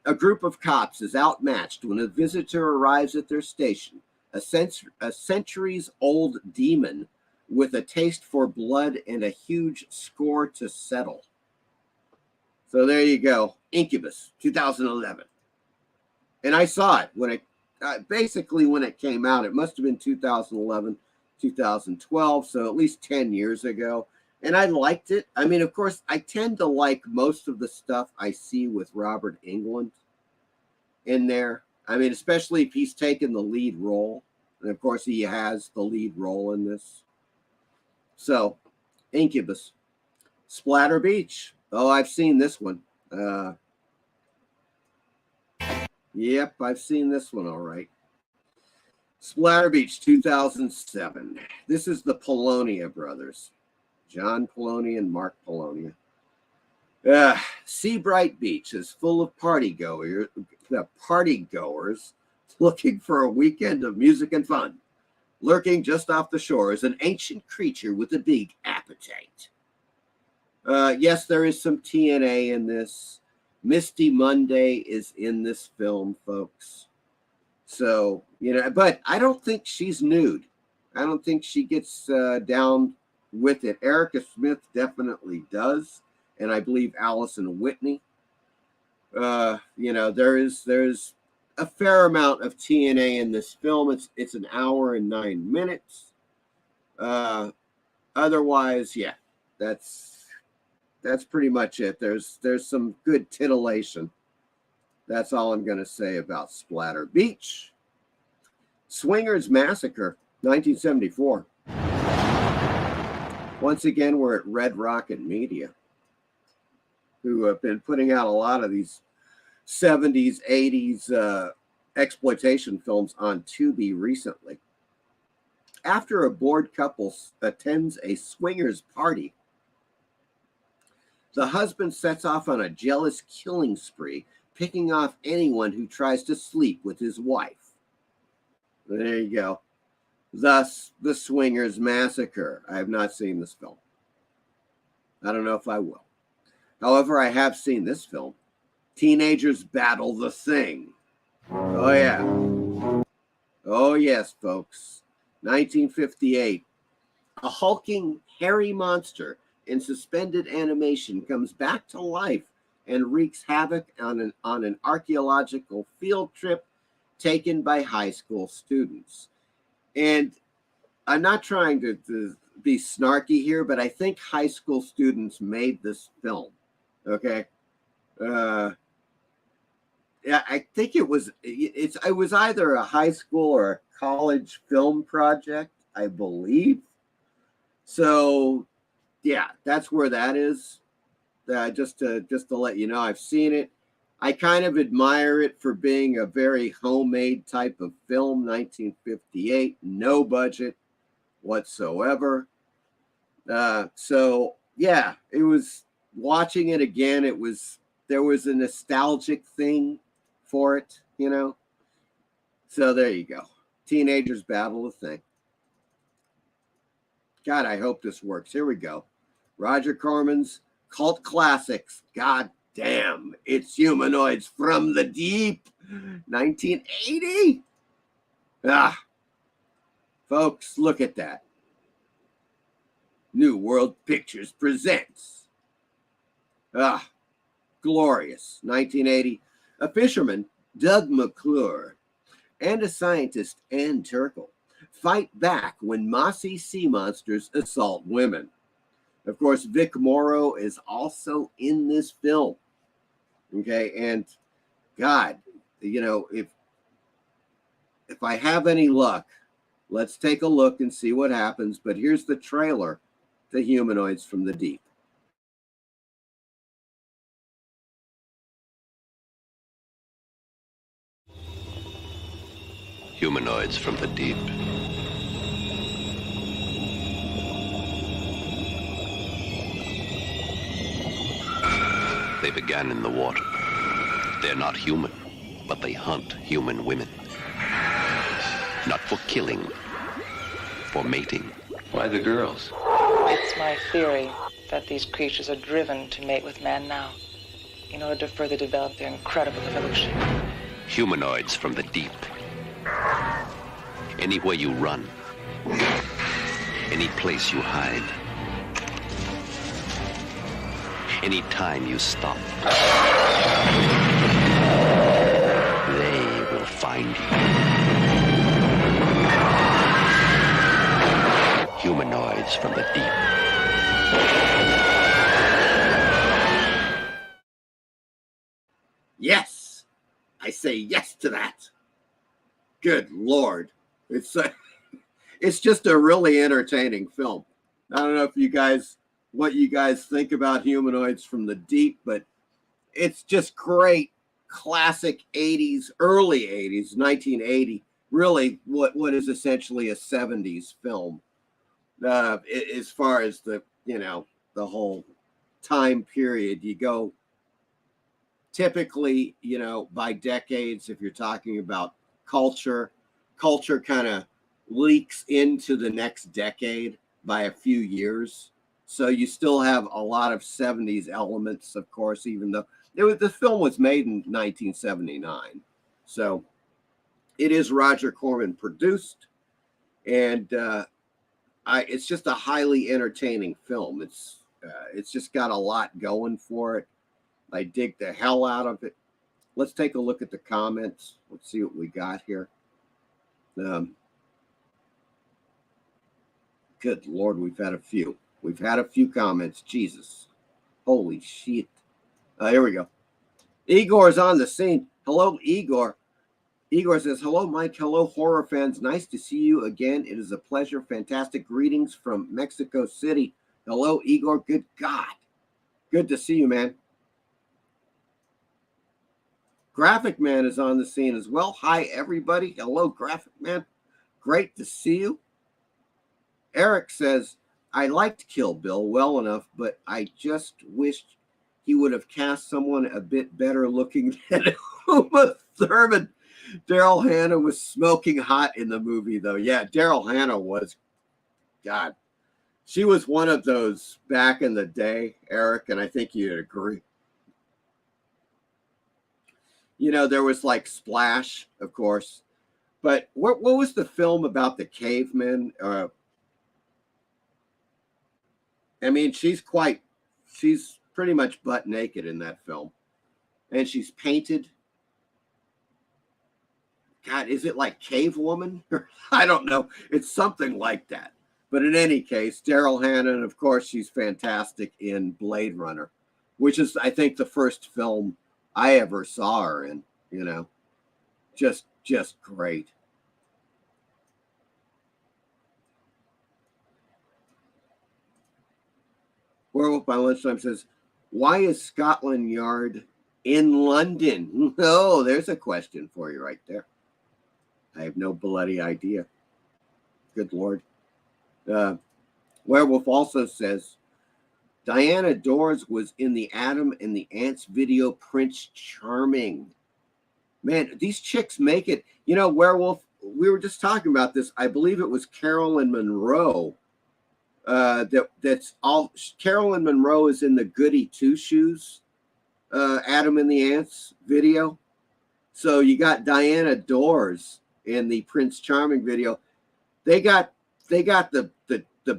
A group of cops is outmatched when a visitor arrives at their station, a centuries-old demon with a taste for blood and a huge score to settle. So there you go, Incubus, 2011. And I saw it when it came out. It must have been 2011, 2012, so at least 10 years ago. And I liked it. I mean, of course, I tend to like most of the stuff I see with Robert Englund in there. I mean, especially if he's taken the lead role. And of course, he has the lead role in this. So, Incubus. Splatter Beach. Oh, I've seen this one. Yep, I've seen this one all right. Splatter Beach, 2007. This is the Polonia brothers. John Poloni and Mark Polonia. Seabright Beach is full of partygoers looking for a weekend of music and fun. Lurking just off the shore is an ancient creature with a big appetite. Yes, there is some TNA in this. Misty Monday is in this film, folks. So, but I don't think she's nude. I don't think she gets down with it. Erica Smith definitely does, and I believe Allison Whitney. There's a fair amount of TNA in this film. It's an hour and 9 minutes. Otherwise, yeah, that's pretty much it. There's some good titillation. That's all I'm going to say about Splatter Beach. Swingers Massacre, 1974. Once again, we're at Red Rocket Media, who have been putting out a lot of these 70s, 80s exploitation films on Tubi recently. After a bored couple attends a swingers party, the husband sets off on a jealous killing spree, picking off anyone who tries to sleep with his wife. There you go. Thus, the Swingers Massacre. I have not seen this film. I don't know if I will. However, I have seen this film. Teenagers Battle the Thing. Oh, yeah. Oh, yes, folks. 1958. A hulking, hairy monster in suspended animation comes back to life and wreaks havoc on an archaeological field trip taken by high school students. And I'm not trying to be snarky here, but I think high school students made this film. Okay. Yeah, I think it was either a high school or a college film project, I believe. So yeah, that's where that is. Just to let you know, I've seen it. I kind of admire it for being a very homemade type of film, 1958, no budget whatsoever. So yeah, it was watching it again. There was a nostalgic thing for it, So there you go. Teenagers Battle the Thing. God, I hope this works. Here we go. Roger Corman's Cult Classics. God Damn, it's Humanoids from the Deep, 1980. Ah, folks, look at that. New World Pictures presents. Ah, glorious, 1980. A fisherman, Doug McClure, and a scientist, Ann Turkle, fight back when mossy sea monsters assault women. Of course, Vic Morrow is also in this film. Okay, and God, you know, if I have any luck, let's take a look and see what happens. But here's the trailer to Humanoids from the Deep. Humanoids from the Deep. They began in the water. They're not human, but they hunt human women. Not for killing, for mating. Why the girls? It's my theory that these creatures are driven to mate with man now in order to further develop their incredible evolution. Humanoids from the Deep. Anywhere you run, any place you hide, any time you stop, they will find you. Humanoids from the Deep. Yes, I say yes to that. Good Lord. It's just a really entertaining film. I don't know if what you guys think about Humanoids from the Deep, but it's just great classic 80s, early 80s, 1980, really what is essentially a 70's film. As far as the whole time period, you go typically, by decades. If you're talking about culture kind of leaks into the next decade by a few years. So you still have a lot of 70's elements, of course, even though the film was made in 1979. So it is Roger Corman produced, and it's just a highly entertaining film. It's just got a lot going for it. I dig the hell out of it. Let's take a look at the comments. Let's see what we got here. Good Lord, we've had a few. We've had a few comments. Jesus. Holy shit. Here we go. Igor's on the scene. Hello, Igor. Igor says, hello, Mike. Hello, horror fans. Nice to see you again. It is a pleasure. Fantastic greetings from Mexico City. Hello, Igor. Good God. Good to see you, man. Graphic Man is on the scene as well. Hi, everybody. Hello, Graphic Man. Great to see you. Eric says, I liked Kill Bill well enough, but I just wished he would have cast someone a bit better looking than Uma Thurman. Daryl Hannah was smoking hot in the movie, though. Yeah, Daryl Hannah was, God, she was one of those back in the day, Eric, and I think you'd agree. There was like Splash, of course, but what was the film about the cavemen? I mean, she's pretty much butt naked in that film, and she's painted. God, is it like Cave Woman? I don't know. It's something like that. But in any case, Daryl Hannah, and of course, she's fantastic in Blade Runner, which is, I think, the first film I ever saw her in, just great. Werewolf by Lunchtime says, why is Scotland Yard in London? Oh, there's a question for you right there. I have no bloody idea. Good Lord. Werewolf also says, Diana Dors was in the Adam and the Ants video Prince Charming. Man, these chicks make it. Werewolf, we were just talking about this. I believe it was Carolyn Monroe. That's all. Carolyn Monroe is in the Goody Two Shoes Adam and the Ants video. So you got Diana Dors in the Prince Charming video. They got the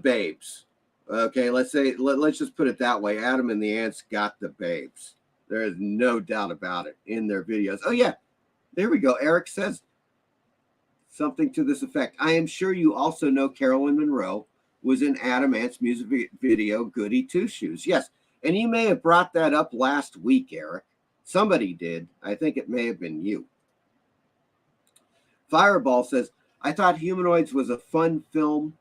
babes. Okay, let's just put it that way. Adam and the Ants got the babes. There is no doubt about it in their videos. Oh yeah, there we go. Eric says something to this effect. I am sure you also know Carolyn Monroe was in Adam Ant's music video Goody Two Shoes. Yes, and you may have brought that up last week, Eric. Somebody did. I think it may have been you. Fireball says, I thought Humanoids was a fun film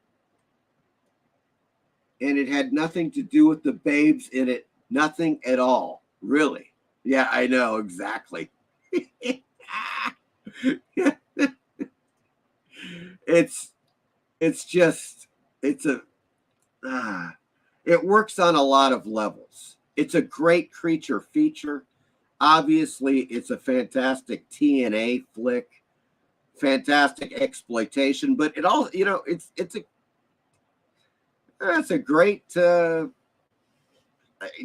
and it had nothing to do with the babes in it. Nothing at all. Really? Yeah, I know. Exactly. It works on a lot of levels. It's a great creature feature. Obviously, it's a fantastic TNA flick, fantastic exploitation, but it all, it's a great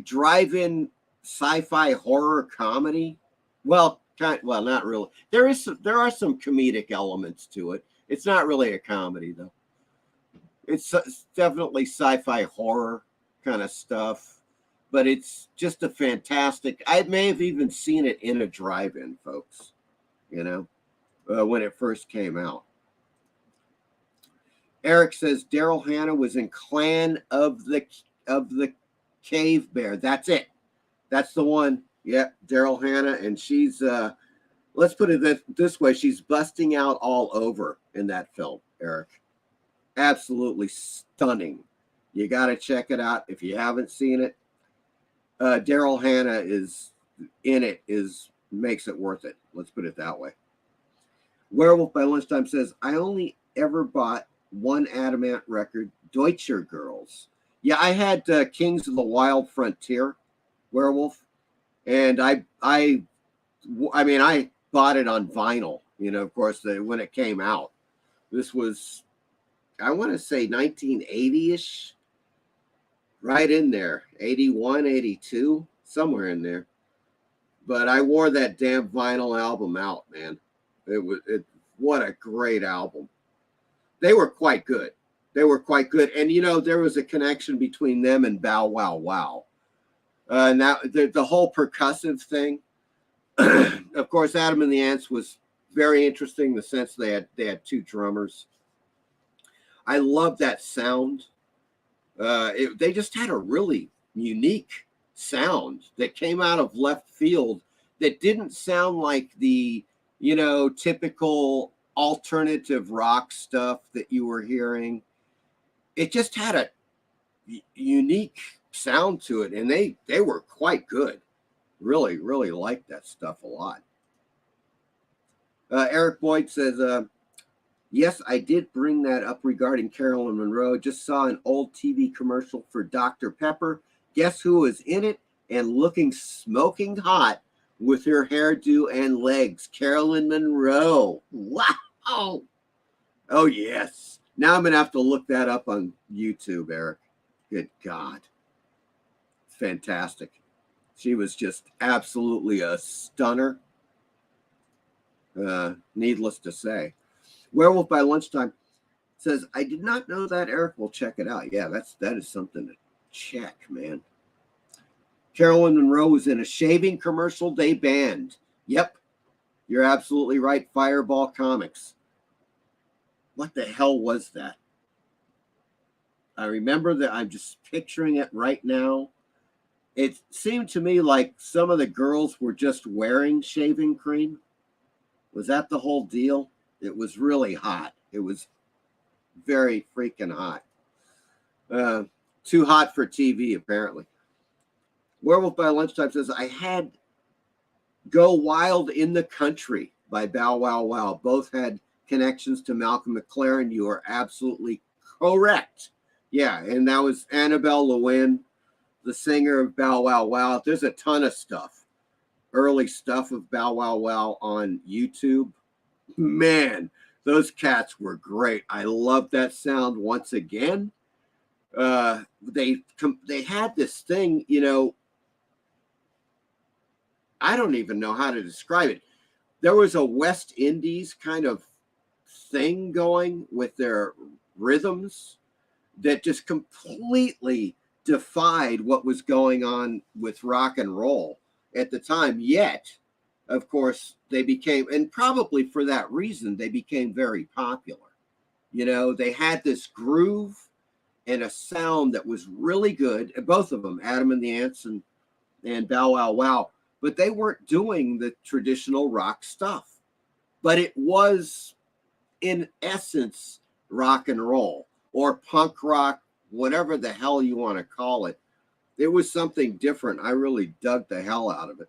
drive-in sci-fi horror comedy. Well, not really. There are some comedic elements to it. It's not really a comedy though. It's definitely sci-fi horror kind of stuff. But it's just a fantastic. I may have even seen it in a drive-in, folks. When it first came out. Eric says Daryl Hannah was in Clan of the Cave Bear. That's it. That's the one. Yeah, Daryl Hannah, and she's. Let's put it this way: she's busting out all over in that film. Eric, absolutely stunning. You got to check it out if you haven't seen it. Daryl Hannah is in it, makes it worth it. Let's put it that way. Werewolf by Lunchtime says, I only ever bought one Adamant record, Deutscher Girls. Yeah, I had Kings of the Wild Frontier, Werewolf, and I bought it on vinyl, of course, when it came out. This was, I want to say 1980-ish. Right in there, 81, 82, somewhere in there. But I wore that damn vinyl album out, man. What a great album. They were quite good. And, there was a connection between them and Bow Wow Wow. And that the whole percussive thing. Of course, Adam and the Ants was very interesting in the sense they had two drummers. I love that sound. They just had a really unique sound that came out of left field that didn't sound like the, typical alternative rock stuff that you were hearing. It just had a unique sound to it, and they were quite good. Really, really liked that stuff a lot. Eric Boyd says, yes, I did bring that up regarding Carolyn Monroe. Just saw an old TV commercial for Dr. Pepper. Guess who was in it and looking smoking hot with her hairdo and legs? Carolyn Monroe. Wow. Oh, yes. Now I'm going to have to look that up on YouTube, Eric. Good God. Fantastic. She was just absolutely a stunner. Needless to say. Werewolf by Lunchtime says, I did not know that. Eric will check it out. Yeah, that is something to check, man. Carolyn Monroe was in a shaving commercial they banned. Yep, you're absolutely right. Fireball Comics. What the hell was that? I remember that. I'm just picturing it right now. It seemed to me like some of the girls were just wearing shaving cream. Was that the whole deal? It was really hot. It was very freaking hot. Too hot for TV, apparently. Werewolf by Lunchtime says, I had Go Wild in the Country by Bow Wow Wow. Both had connections to Malcolm McLaren. You are absolutely correct. Yeah, and that was Annabelle Lewin, the singer of Bow Wow Wow. There's a ton of stuff, early stuff of Bow Wow Wow on YouTube. Man, those cats were great. I love that sound once again. They had this thing, I don't even know how to describe it. There was a West Indies kind of thing going with their rhythms that just completely defied what was going on with rock and roll at the time. Yet, of course, they became, and probably for that reason, they became very popular. You know, they had this groove and a sound that was really good. Both of them, Adam and the Ants and Bow Wow Wow, but they weren't doing the traditional rock stuff. But it was, in essence, rock and roll or punk rock, whatever the hell you want to call it. It was something different. I really dug the hell out of it.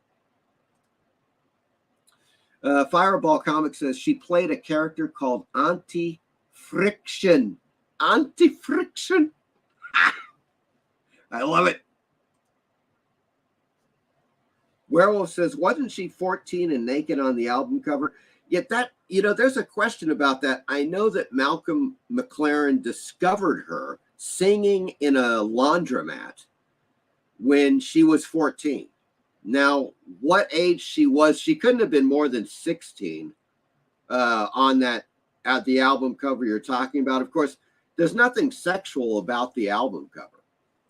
Fireball Comics says she played a character called Anti-Friction. Anti-Friction. I love it. Werewolf says, wasn't she 14 and naked on the album cover? Yet that, you know, there's a question about that. I know that Malcolm McLaren discovered her singing in a laundromat when she was 14. Now, what age she was, she couldn't have been more than 16 on that, at the album cover you're talking about. Of course, there's nothing sexual about the album cover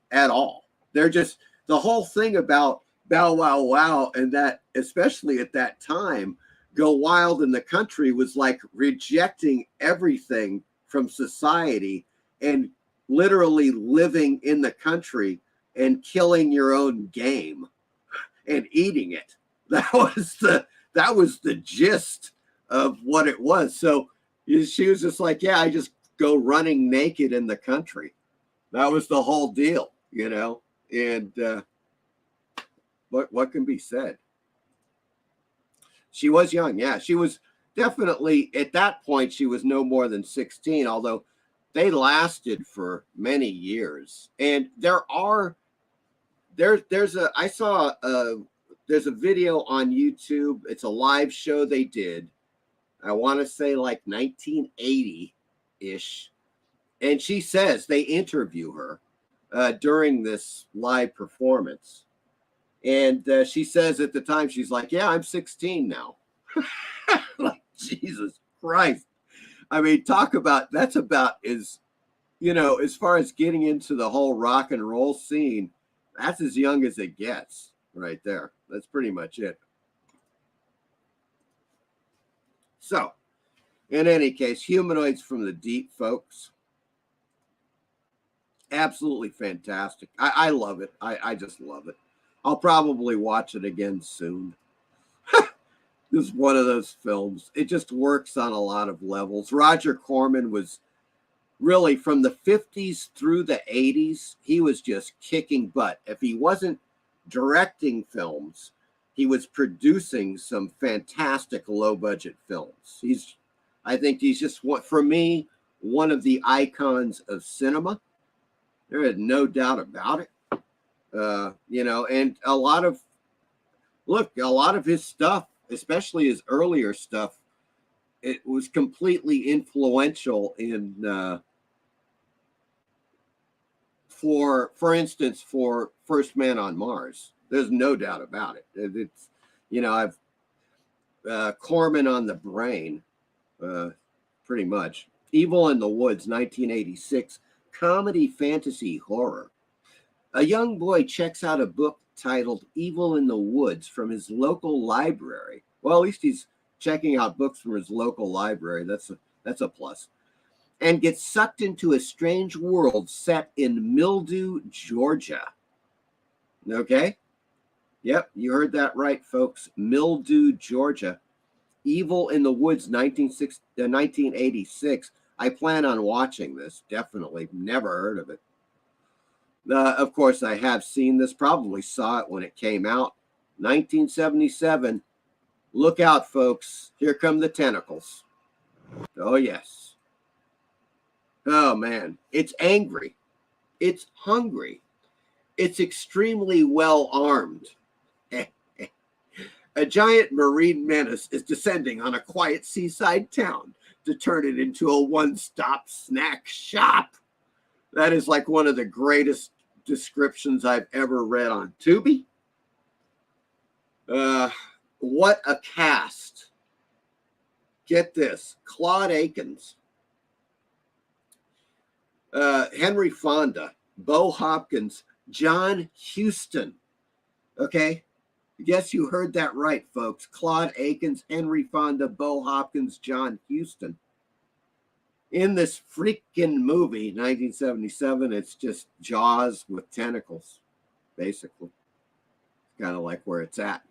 at all. They're just, the whole thing about Bow Wow Wow, and that, especially at that time, Go Wild in the Country was like rejecting everything from society and literally living in the country and killing your own game and eating it. That was the gist of what it was. So she was just like, yeah, I just go running naked in the country. That was the whole deal, you know. And what can be said? She was young. Yeah, she was definitely, at that point, she was no more than 16, although they lasted for many years. And there's a video on YouTube. It's a live show they did. I want to say like 1980-ish. And she says they interview her during this live performance. And she says at the time, she's like, yeah, I'm 16 now. Like, Jesus Christ. I mean, talk about, that's about as, you know, as far as getting into the whole rock and roll scene, that's as young as it gets right there. That's pretty much it. So, in any case, Humanoids from the Deep, folks. Absolutely fantastic. I love it. I just love it. I'll probably watch it again soon. This is one of those films. It just works on a lot of levels. Roger Corman was really, from the 50s through the 80s, he was just kicking butt. If he wasn't directing films, he was producing some fantastic low-budget films. I think he's just, for me, one of the icons of cinema. There is no doubt about it. You know, and a lot of his stuff, especially his earlier stuff, it was completely influential in, for instance, for First Man on Mars. There's no doubt about it. It's, you know, I've Corman on the Brain, pretty much. Evil in the Woods, 1986, comedy, fantasy, horror. A young boy checks out a book titled Evil in the Woods from his local library. Well, at least he's checking out books from his local library. That's a plus. And gets sucked into a strange world set in Mildew, Georgia. Okay? Yep, you heard that right, folks. Mildew, Georgia. Evil in the Woods, 1986. I plan on watching this, definitely. Never heard of it. Of course, I have seen this, probably saw it when it came out. 1977. Look out, folks. Here come the tentacles. Oh, yes. Oh, man. It's angry. It's hungry. It's extremely well armed. A giant marine menace is descending on a quiet seaside town to turn it into a one-stop snack shop. That is like one of the greatest descriptions I've ever read on Tubi. What a cast. Get this. Claude Akins, Henry Fonda, Bo Hopkins, John Huston. Okay? Yes, you heard that right, folks. Claude Akins, Henry Fonda, Bo Hopkins, John Huston. In this freaking movie, 1977, it's just Jaws with tentacles, basically. Kind of like where it's at.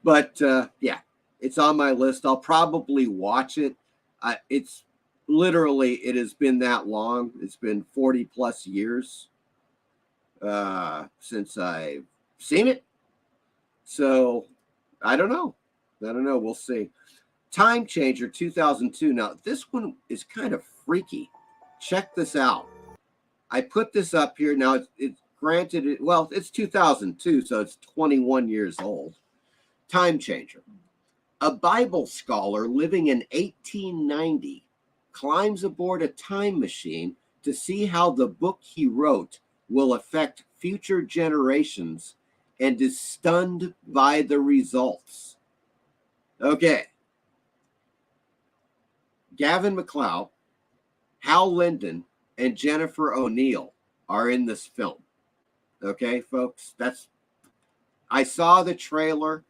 But, yeah, it's on my list. I'll probably watch it. It's literally, it has been that long. It's been 40 plus years since I've seen it. So, I don't know. We'll see. Time Changer 2002. Now, this one is kind of freaky. Check this out. I put this up here. Now, it's granted, well, it's 2002, so it's 21 years old. Time Changer. A Bible scholar living in 1890 climbs aboard a time machine to see how the book he wrote will affect future generations and is stunned by the results. Okay. Gavin MacLeod, Hal Linden, and Jennifer O'Neill are in this film. Okay, folks, I saw the trailer.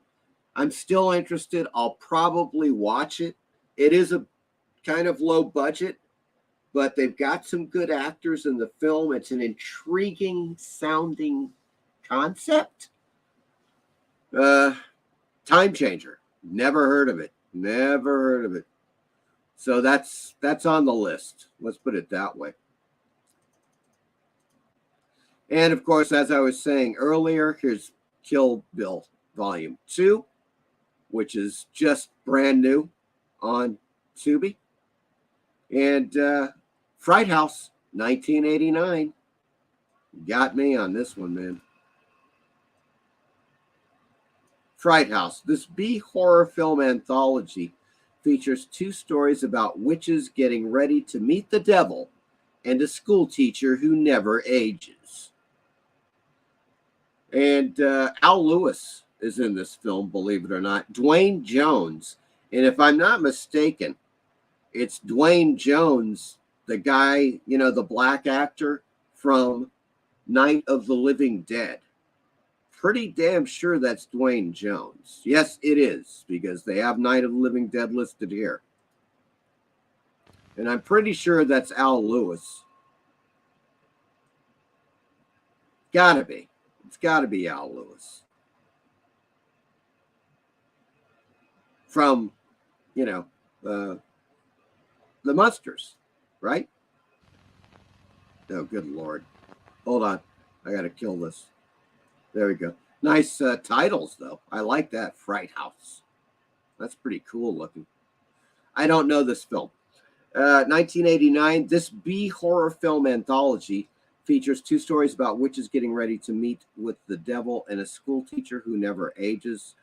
I'm still interested. I'll probably watch it. It is a kind of low budget, but they've got some good actors in the film. It's an intriguing sounding concept. Time Changer. Never heard of it. So that's on the list. Let's put it that way. And of course, as I was saying earlier, here's Kill Bill Volume 2, which is just brand new on Tubi. And Fright House, 1989. Got me on this one, man. Fright House. This B horror film anthology features 2 stories about witches getting ready to meet the devil and a school teacher who never ages. And Al Lewis is in this film, believe it or not. Dwayne Jones. And if I'm not mistaken, it's Dwayne Jones, the guy, the black actor from Night of the Living Dead. Pretty damn sure that's Dwayne Jones. Yes, it is, because they have Night of the Living Dead listed here. And I'm pretty sure that's Al Lewis. Gotta be. It's gotta be Al Lewis. From, the Munsters, right? Oh, good Lord. Hold on. I gotta kill this. There we go. Nice titles, though. I like that. Fright House. That's pretty cool looking. I don't know this film. 1989, this B horror film anthology features 2 stories about witches getting ready to meet with the devil and a school teacher who never ages.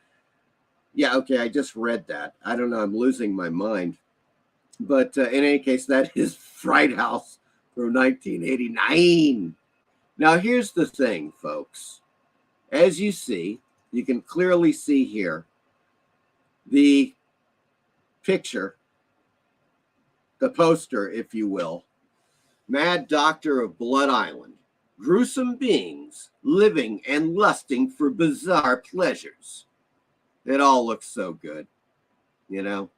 Yeah, okay, I just read that. I don't know. I'm losing my mind. But in any case, that is Fright House from 1989. Now, here's the thing, folks. As you see, you can clearly see here the picture, the poster, if you will. Mad Doctor of Blood Island. Gruesome beings living and lusting for bizarre pleasures. It all looks so good, And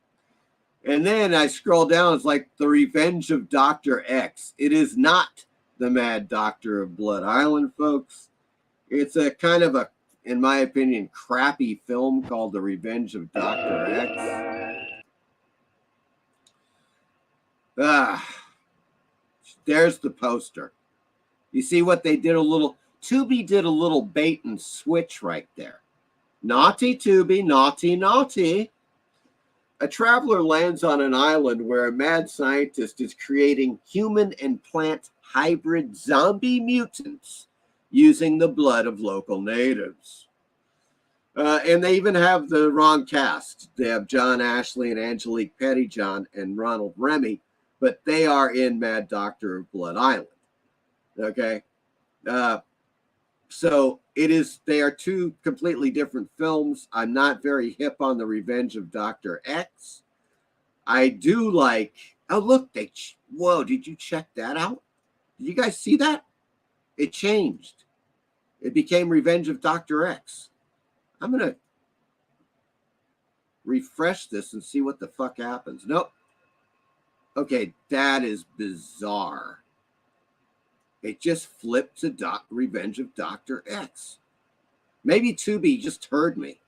then I scroll down, it's like The Revenge of Dr. X. It is not the Mad Doctor of Blood Island, folks. It's a kind of in my opinion, crappy film called The Revenge of Dr. X. There's the poster. You see what they did Tubi did a little bait and switch right there. Naughty Tubi, naughty, naughty. A traveler lands on an island where a mad scientist is creating human and plant hybrid zombie mutants using the blood of local natives. And they even have the wrong cast. They have John Ashley and Angelique Pettyjohn and Ronald Remy, but they are in Mad Doctor of Blood Island. Okay? So they are two completely different films. I'm not very hip on the Revenge of Dr. X. I do like, oh look, whoa, did you check that out? Did you guys see that? It changed. It became Revenge of Dr. X. I'm going to refresh this and see what the fuck happens. Nope. Okay, that is bizarre. It just flipped to Revenge of Dr. X. Maybe Tubi just heard me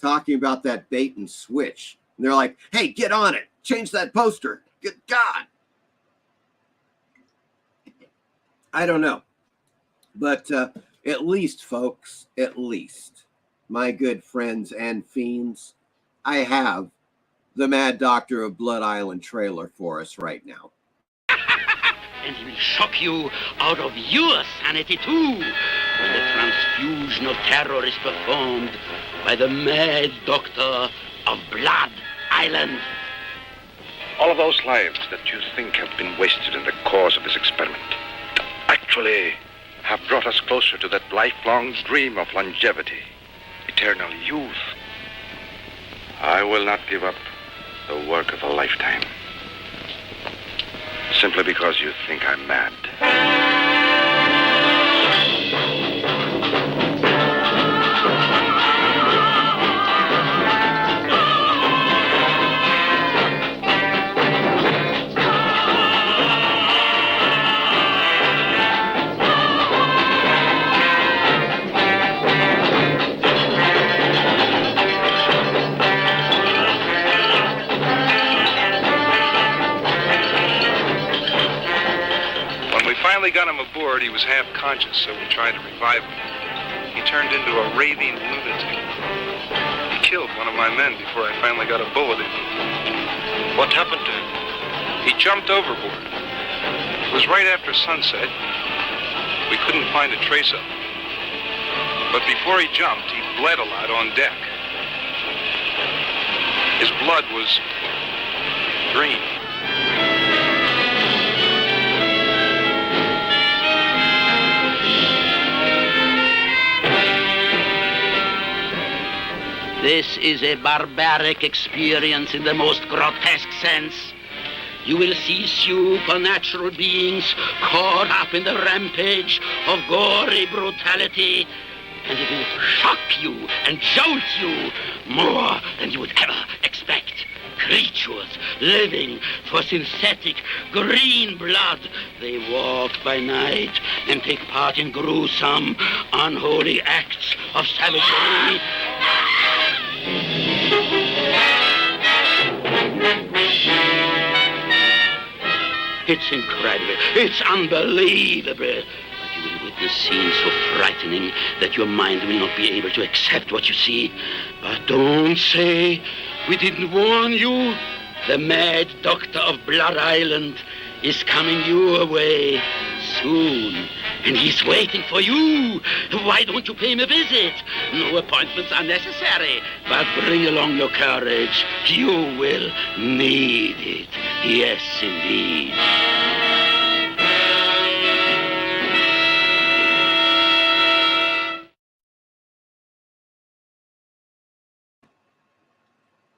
talking about that bait and switch. And they're like, hey, get on it. Change that poster. Good God. I don't know. But at least, folks, at least, my good friends and fiends, I have the Mad Doctor of Blood Island trailer for us right now. And he will shock you out of your sanity too, when the transfusion of terror is performed by the Mad Doctor of Blood Island. All of those lives that you think have been wasted in the cause of this experiment actually have brought us closer to that lifelong dream of longevity, eternal youth. I will not give up the work of a lifetime simply because you think I'm mad. Finally got him aboard, he was half conscious, so we tried to revive him. He turned into a raving lunatic. He killed one of my men before I finally got a bullet in him. What happened to him? He jumped overboard. It was right after sunset. We couldn't find a trace of him. But before he jumped, he bled a lot on deck. His blood was green. This is a barbaric experience in the most grotesque sense. You will see supernatural beings caught up in the rampage of gory brutality, and it will shock you and jolt you more than you would ever expect. Creatures living for synthetic green blood. They walk by night and take part in gruesome, unholy acts of savagery. It's incredible. It's unbelievable. But you will witness scenes so frightening that your mind will not be able to accept what you see. But don't say we didn't warn you. The Mad Doctor of Blood Island is coming your way soon. And he's waiting for you. Why don't you pay him a visit? No appointments are necessary. But bring along your courage. You will need it. Yes, indeed.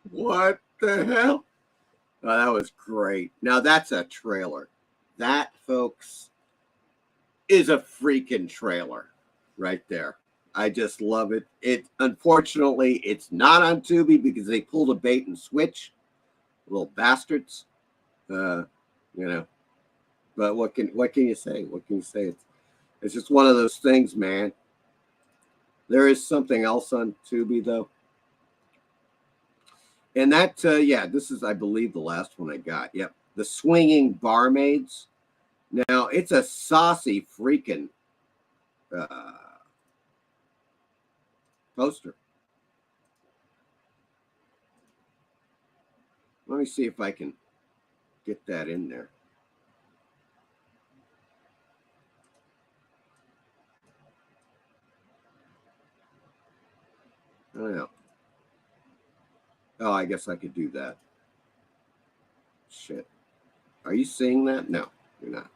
What the hell? Oh, that was great. Now that's a trailer. That, folks, is a freaking trailer right there. I just love it. Unfortunately, it's not on Tubi because they pulled a bait and switch. Little bastards. You know. But what can you say? What can you say? It's just one of those things, man. There is something else on Tubi though. And that, yeah, this is, I believe, the last one I got. Yep. The Swinging Barmaids. Now, it's a saucy freaking poster. Let me see if I can get that in there. I don't know. Oh, I guess I could do that. Shit. Are you seeing that? No, you're not.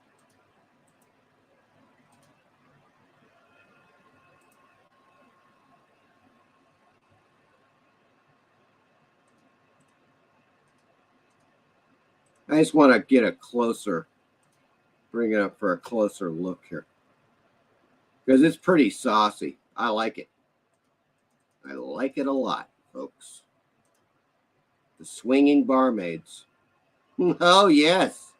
I just want to get a closer, bring it up for a closer look here. Because it's pretty saucy. I like it. I like it a lot, folks. The Swinging Barmaids. Oh, yes.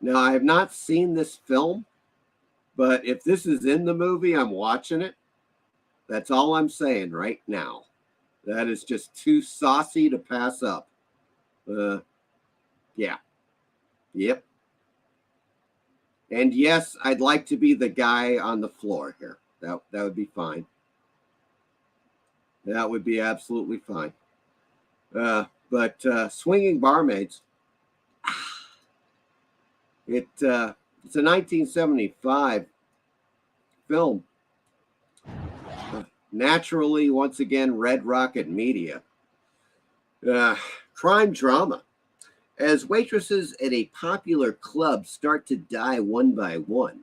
Now, I have not seen this film, but if this is in the movie, I'm watching it. That's all I'm saying right now. That is just too saucy to pass up. Yeah. Yep. And yes, I'd like to be the guy on the floor here. That would be fine. That would be absolutely fine. But Swinging Barmaids, it's a 1975 film. Naturally, once again, Red Rocket Media. Crime drama. As waitresses at a popular club start to die one by one,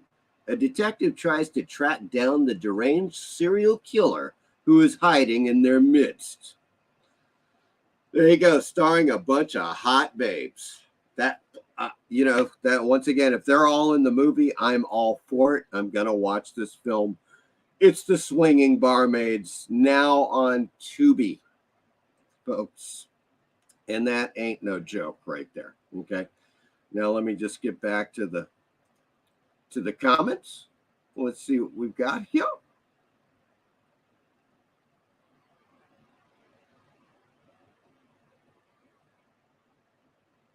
a detective tries to track down the deranged serial killer who is hiding in their midst. There you go, starring a bunch of hot babes. That, that once again, if they're all in the movie, I'm all for it. I'm going to watch this film. It's The Swinging Barmaids, now on Tubi, folks. And that ain't no joke right there. Okay. Now let me just get back to the comments. Let's see what we've got here.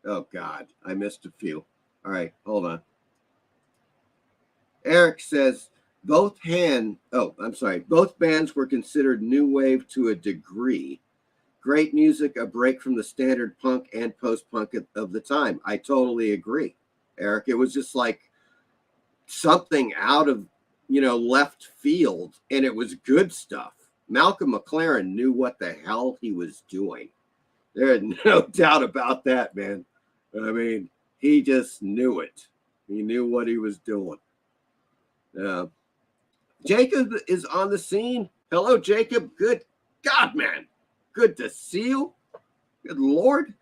Oh God, I missed a few. All right, hold on. Eric says both bands were considered new wave to a degree. Great music, a break from the standard punk and post-punk of the time. I totally agree, Eric. It was just like something out of, left field, and it was good stuff. Malcolm McLaren knew what the hell he was doing. There is no doubt about that, man. I mean, he just knew it. He knew what he was doing. Jacob is on the scene. Hello, Jacob. Good God, man. Good to see you. Good Lord.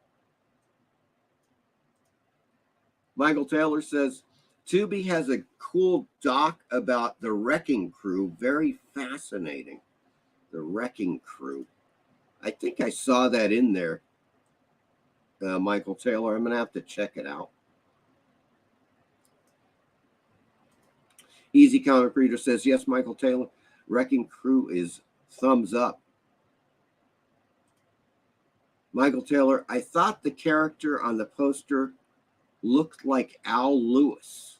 Michael Taylor says, Tubi has a cool doc about the Wrecking Crew. Very fascinating. The Wrecking Crew. I think I saw that in there, Michael Taylor. I'm going to have to check it out. Easy Comic Reader says, yes, Michael Taylor. Wrecking Crew is thumbs up. Michael Taylor, I thought the character on the poster looked like Al Lewis.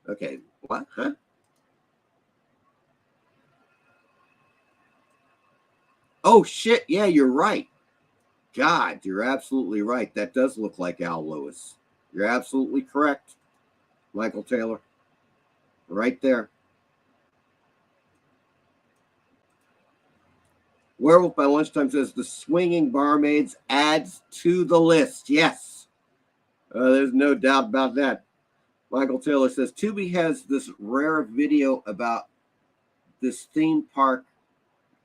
Okay, what? Huh? Oh, shit. Yeah, you're right. God, you're absolutely right. That does look like Al Lewis. You're absolutely correct, Michael Taylor. Right there. Werewolf by Lunchtime says the Swinging Barmaids adds to the list. Yes. There's no doubt about that. Michael Taylor says Tubi has this rare video about this theme park.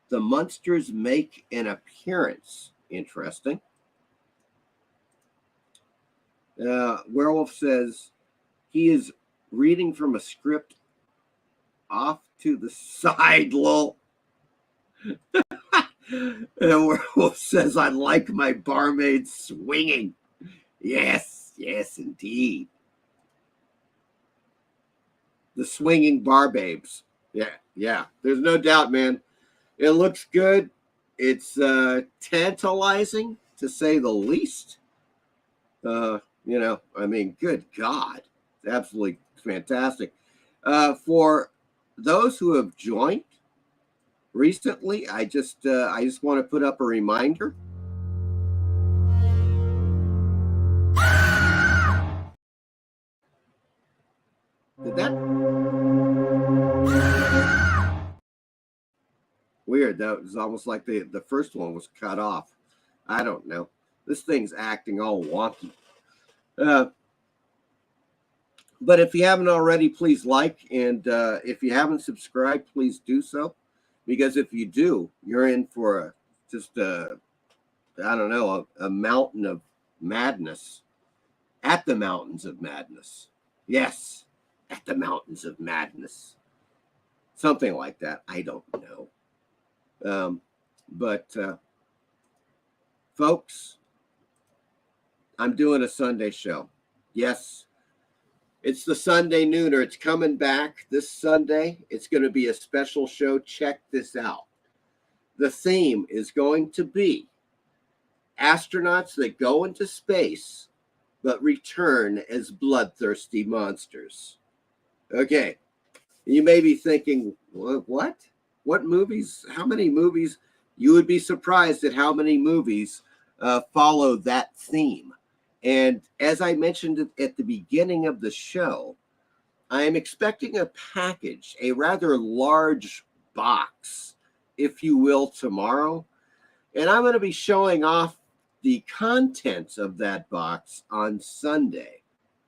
The monsters make an appearance. Interesting. Werewolf says he is reading from a script off to the side, lol. And Werewolf says, I like my barmaid swinging. Yes, yes, indeed. The Swinging Bar Babes. Yeah. There's no doubt, man. It looks good. It's tantalizing, to say the least. Good God. It's absolutely fantastic. For those who have joined recently, I just want to put up a reminder. Did that? Weird. That was almost like the first one was cut off. I don't know. This thing's acting all wonky. But if you haven't already, please like. And if you haven't subscribed, please do so. Because if you do, you're in for just a I don't know, a mountain of madness. At the Mountains of Madness. Yes, at the Mountains of Madness. Something like that. I don't know. But folks, I'm doing a Sunday show. Yes, it's the Sunday Nooner. It's coming back this Sunday. It's going to be a special show. Check this out. The theme is going to be astronauts that go into space but return as bloodthirsty monsters. Okay, you may be thinking, what? What movies? How many movies? You would be surprised at how many movies follow that theme. And as I mentioned at the beginning of the show, I am expecting a package, a rather large box, if you will, tomorrow. And I'm going to be showing off the contents of that box on Sunday.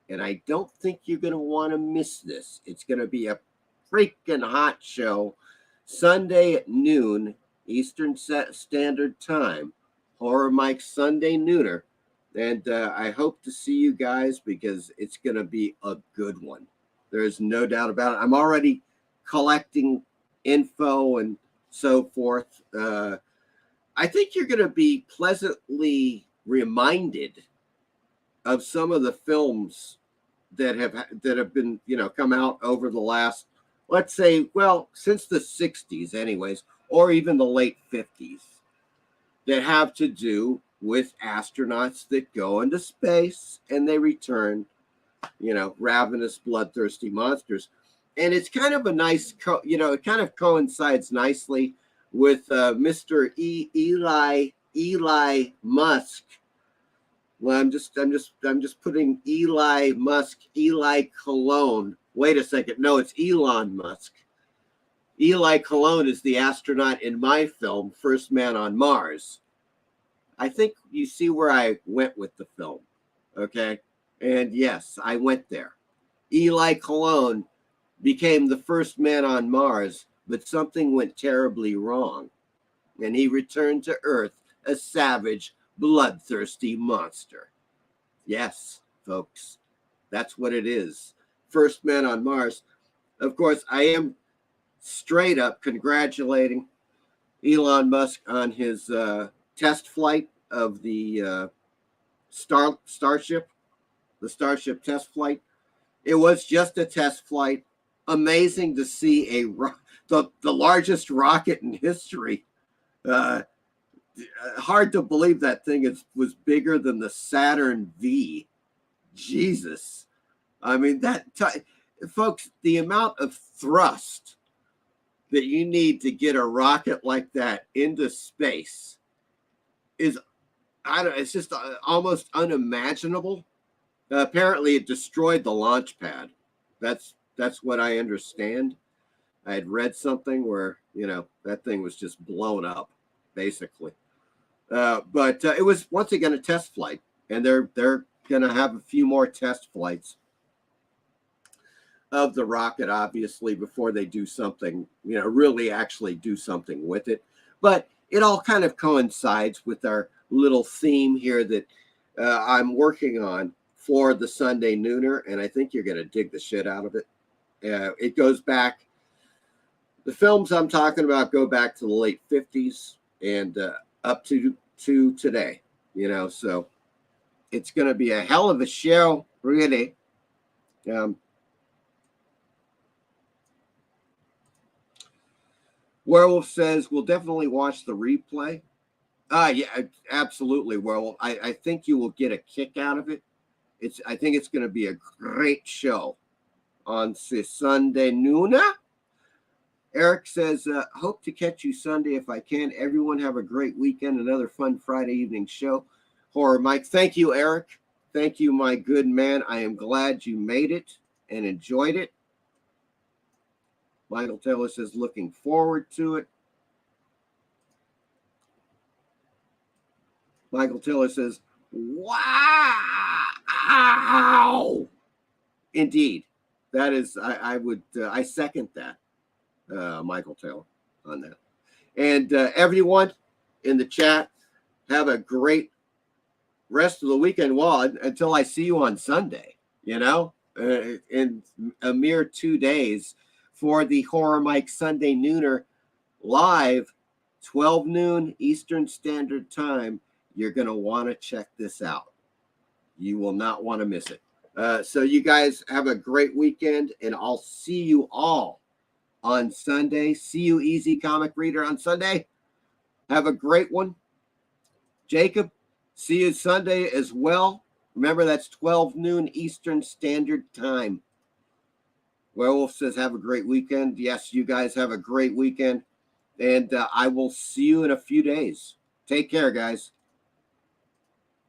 And I don't think you're going to want to miss this. It's going to be a freaking hot show Sunday at noon Eastern Standard Time. Horror Mike Sunday Nooner. And I hope to see you guys because it's going to be a good one. There's no doubt about it. I'm already collecting info and so forth. I think you're going to be pleasantly reminded of some of the films that have been, come out over the last, let's say, well, since the 60s anyways, or even the late 50s, that have to do with astronauts that go into space and they return, ravenous, bloodthirsty monsters. And it's kind of a nice, it kind of coincides nicely with Mr. Eli Musk. Well, I'm just putting Eli Musk, Eli Cologne. Wait a second. No, it's Elon Musk. Eli Cologne is the astronaut in my film, First Man on Mars. I think you see where I went with the film. Okay. And yes, I went there. Eli Cologne became the first man on Mars, but something went terribly wrong. And he returned to Earth a savage, bloodthirsty monster. Yes, folks, that's what it is. First man on Mars. Of course, I am straight up congratulating Elon Musk on his test flight of the Starship, the Starship test flight. It was just a test flight. Amazing to see the largest rocket in history. Hard to believe that thing was bigger than the Saturn V. Jesus. I mean, folks, the amount of thrust that you need to get a rocket like that into space is, it's just almost unimaginable. Apparently, it destroyed the launch pad. That's what I understand. I had read something where, that thing was just blown up, basically. But it was, once again, a test flight. And they're going to have a few more test flights of the rocket, obviously, before they do something, really actually do something with it. But it all kind of coincides with our little theme here that I'm working on for the Sunday Nooner. And I think you're going to dig the shit out of it. It goes back, the films I'm talking about go back to the late 50s and up to today, so it's going to be a hell of a show, really. Werewolf says, we'll definitely watch the replay. Yeah, absolutely, Werewolf. I think you will get a kick out of it. I think it's going to be a great show on Sunday Nooner. Eric says, hope to catch you Sunday if I can. Everyone have a great weekend. Another fun Friday evening show. Horror Mike. Thank you, Eric. Thank you, my good man. I am glad you made it and enjoyed it. Michael Taylor says, looking forward to it. Michael Taylor says, wow. Indeed. That is, I second that. Michael Taylor on that. And everyone in the chat, have a great rest of the weekend. Well, until I see you on Sunday, in a mere 2 days for the Horror Mike Sunday Nooner live, 12 noon Eastern Standard Time. You're going to want to check this out. You will not want to miss it. So you guys have a great weekend, and I'll see you all on Sunday. See you, Easy Comic Reader, on Sunday. Have a great one. Jacob, see you Sunday as well. Remember, that's 12 noon Eastern Standard Time. Werewolf says, have a great weekend. Yes, you guys have a great weekend. And I will see you in a few days. Take care, guys.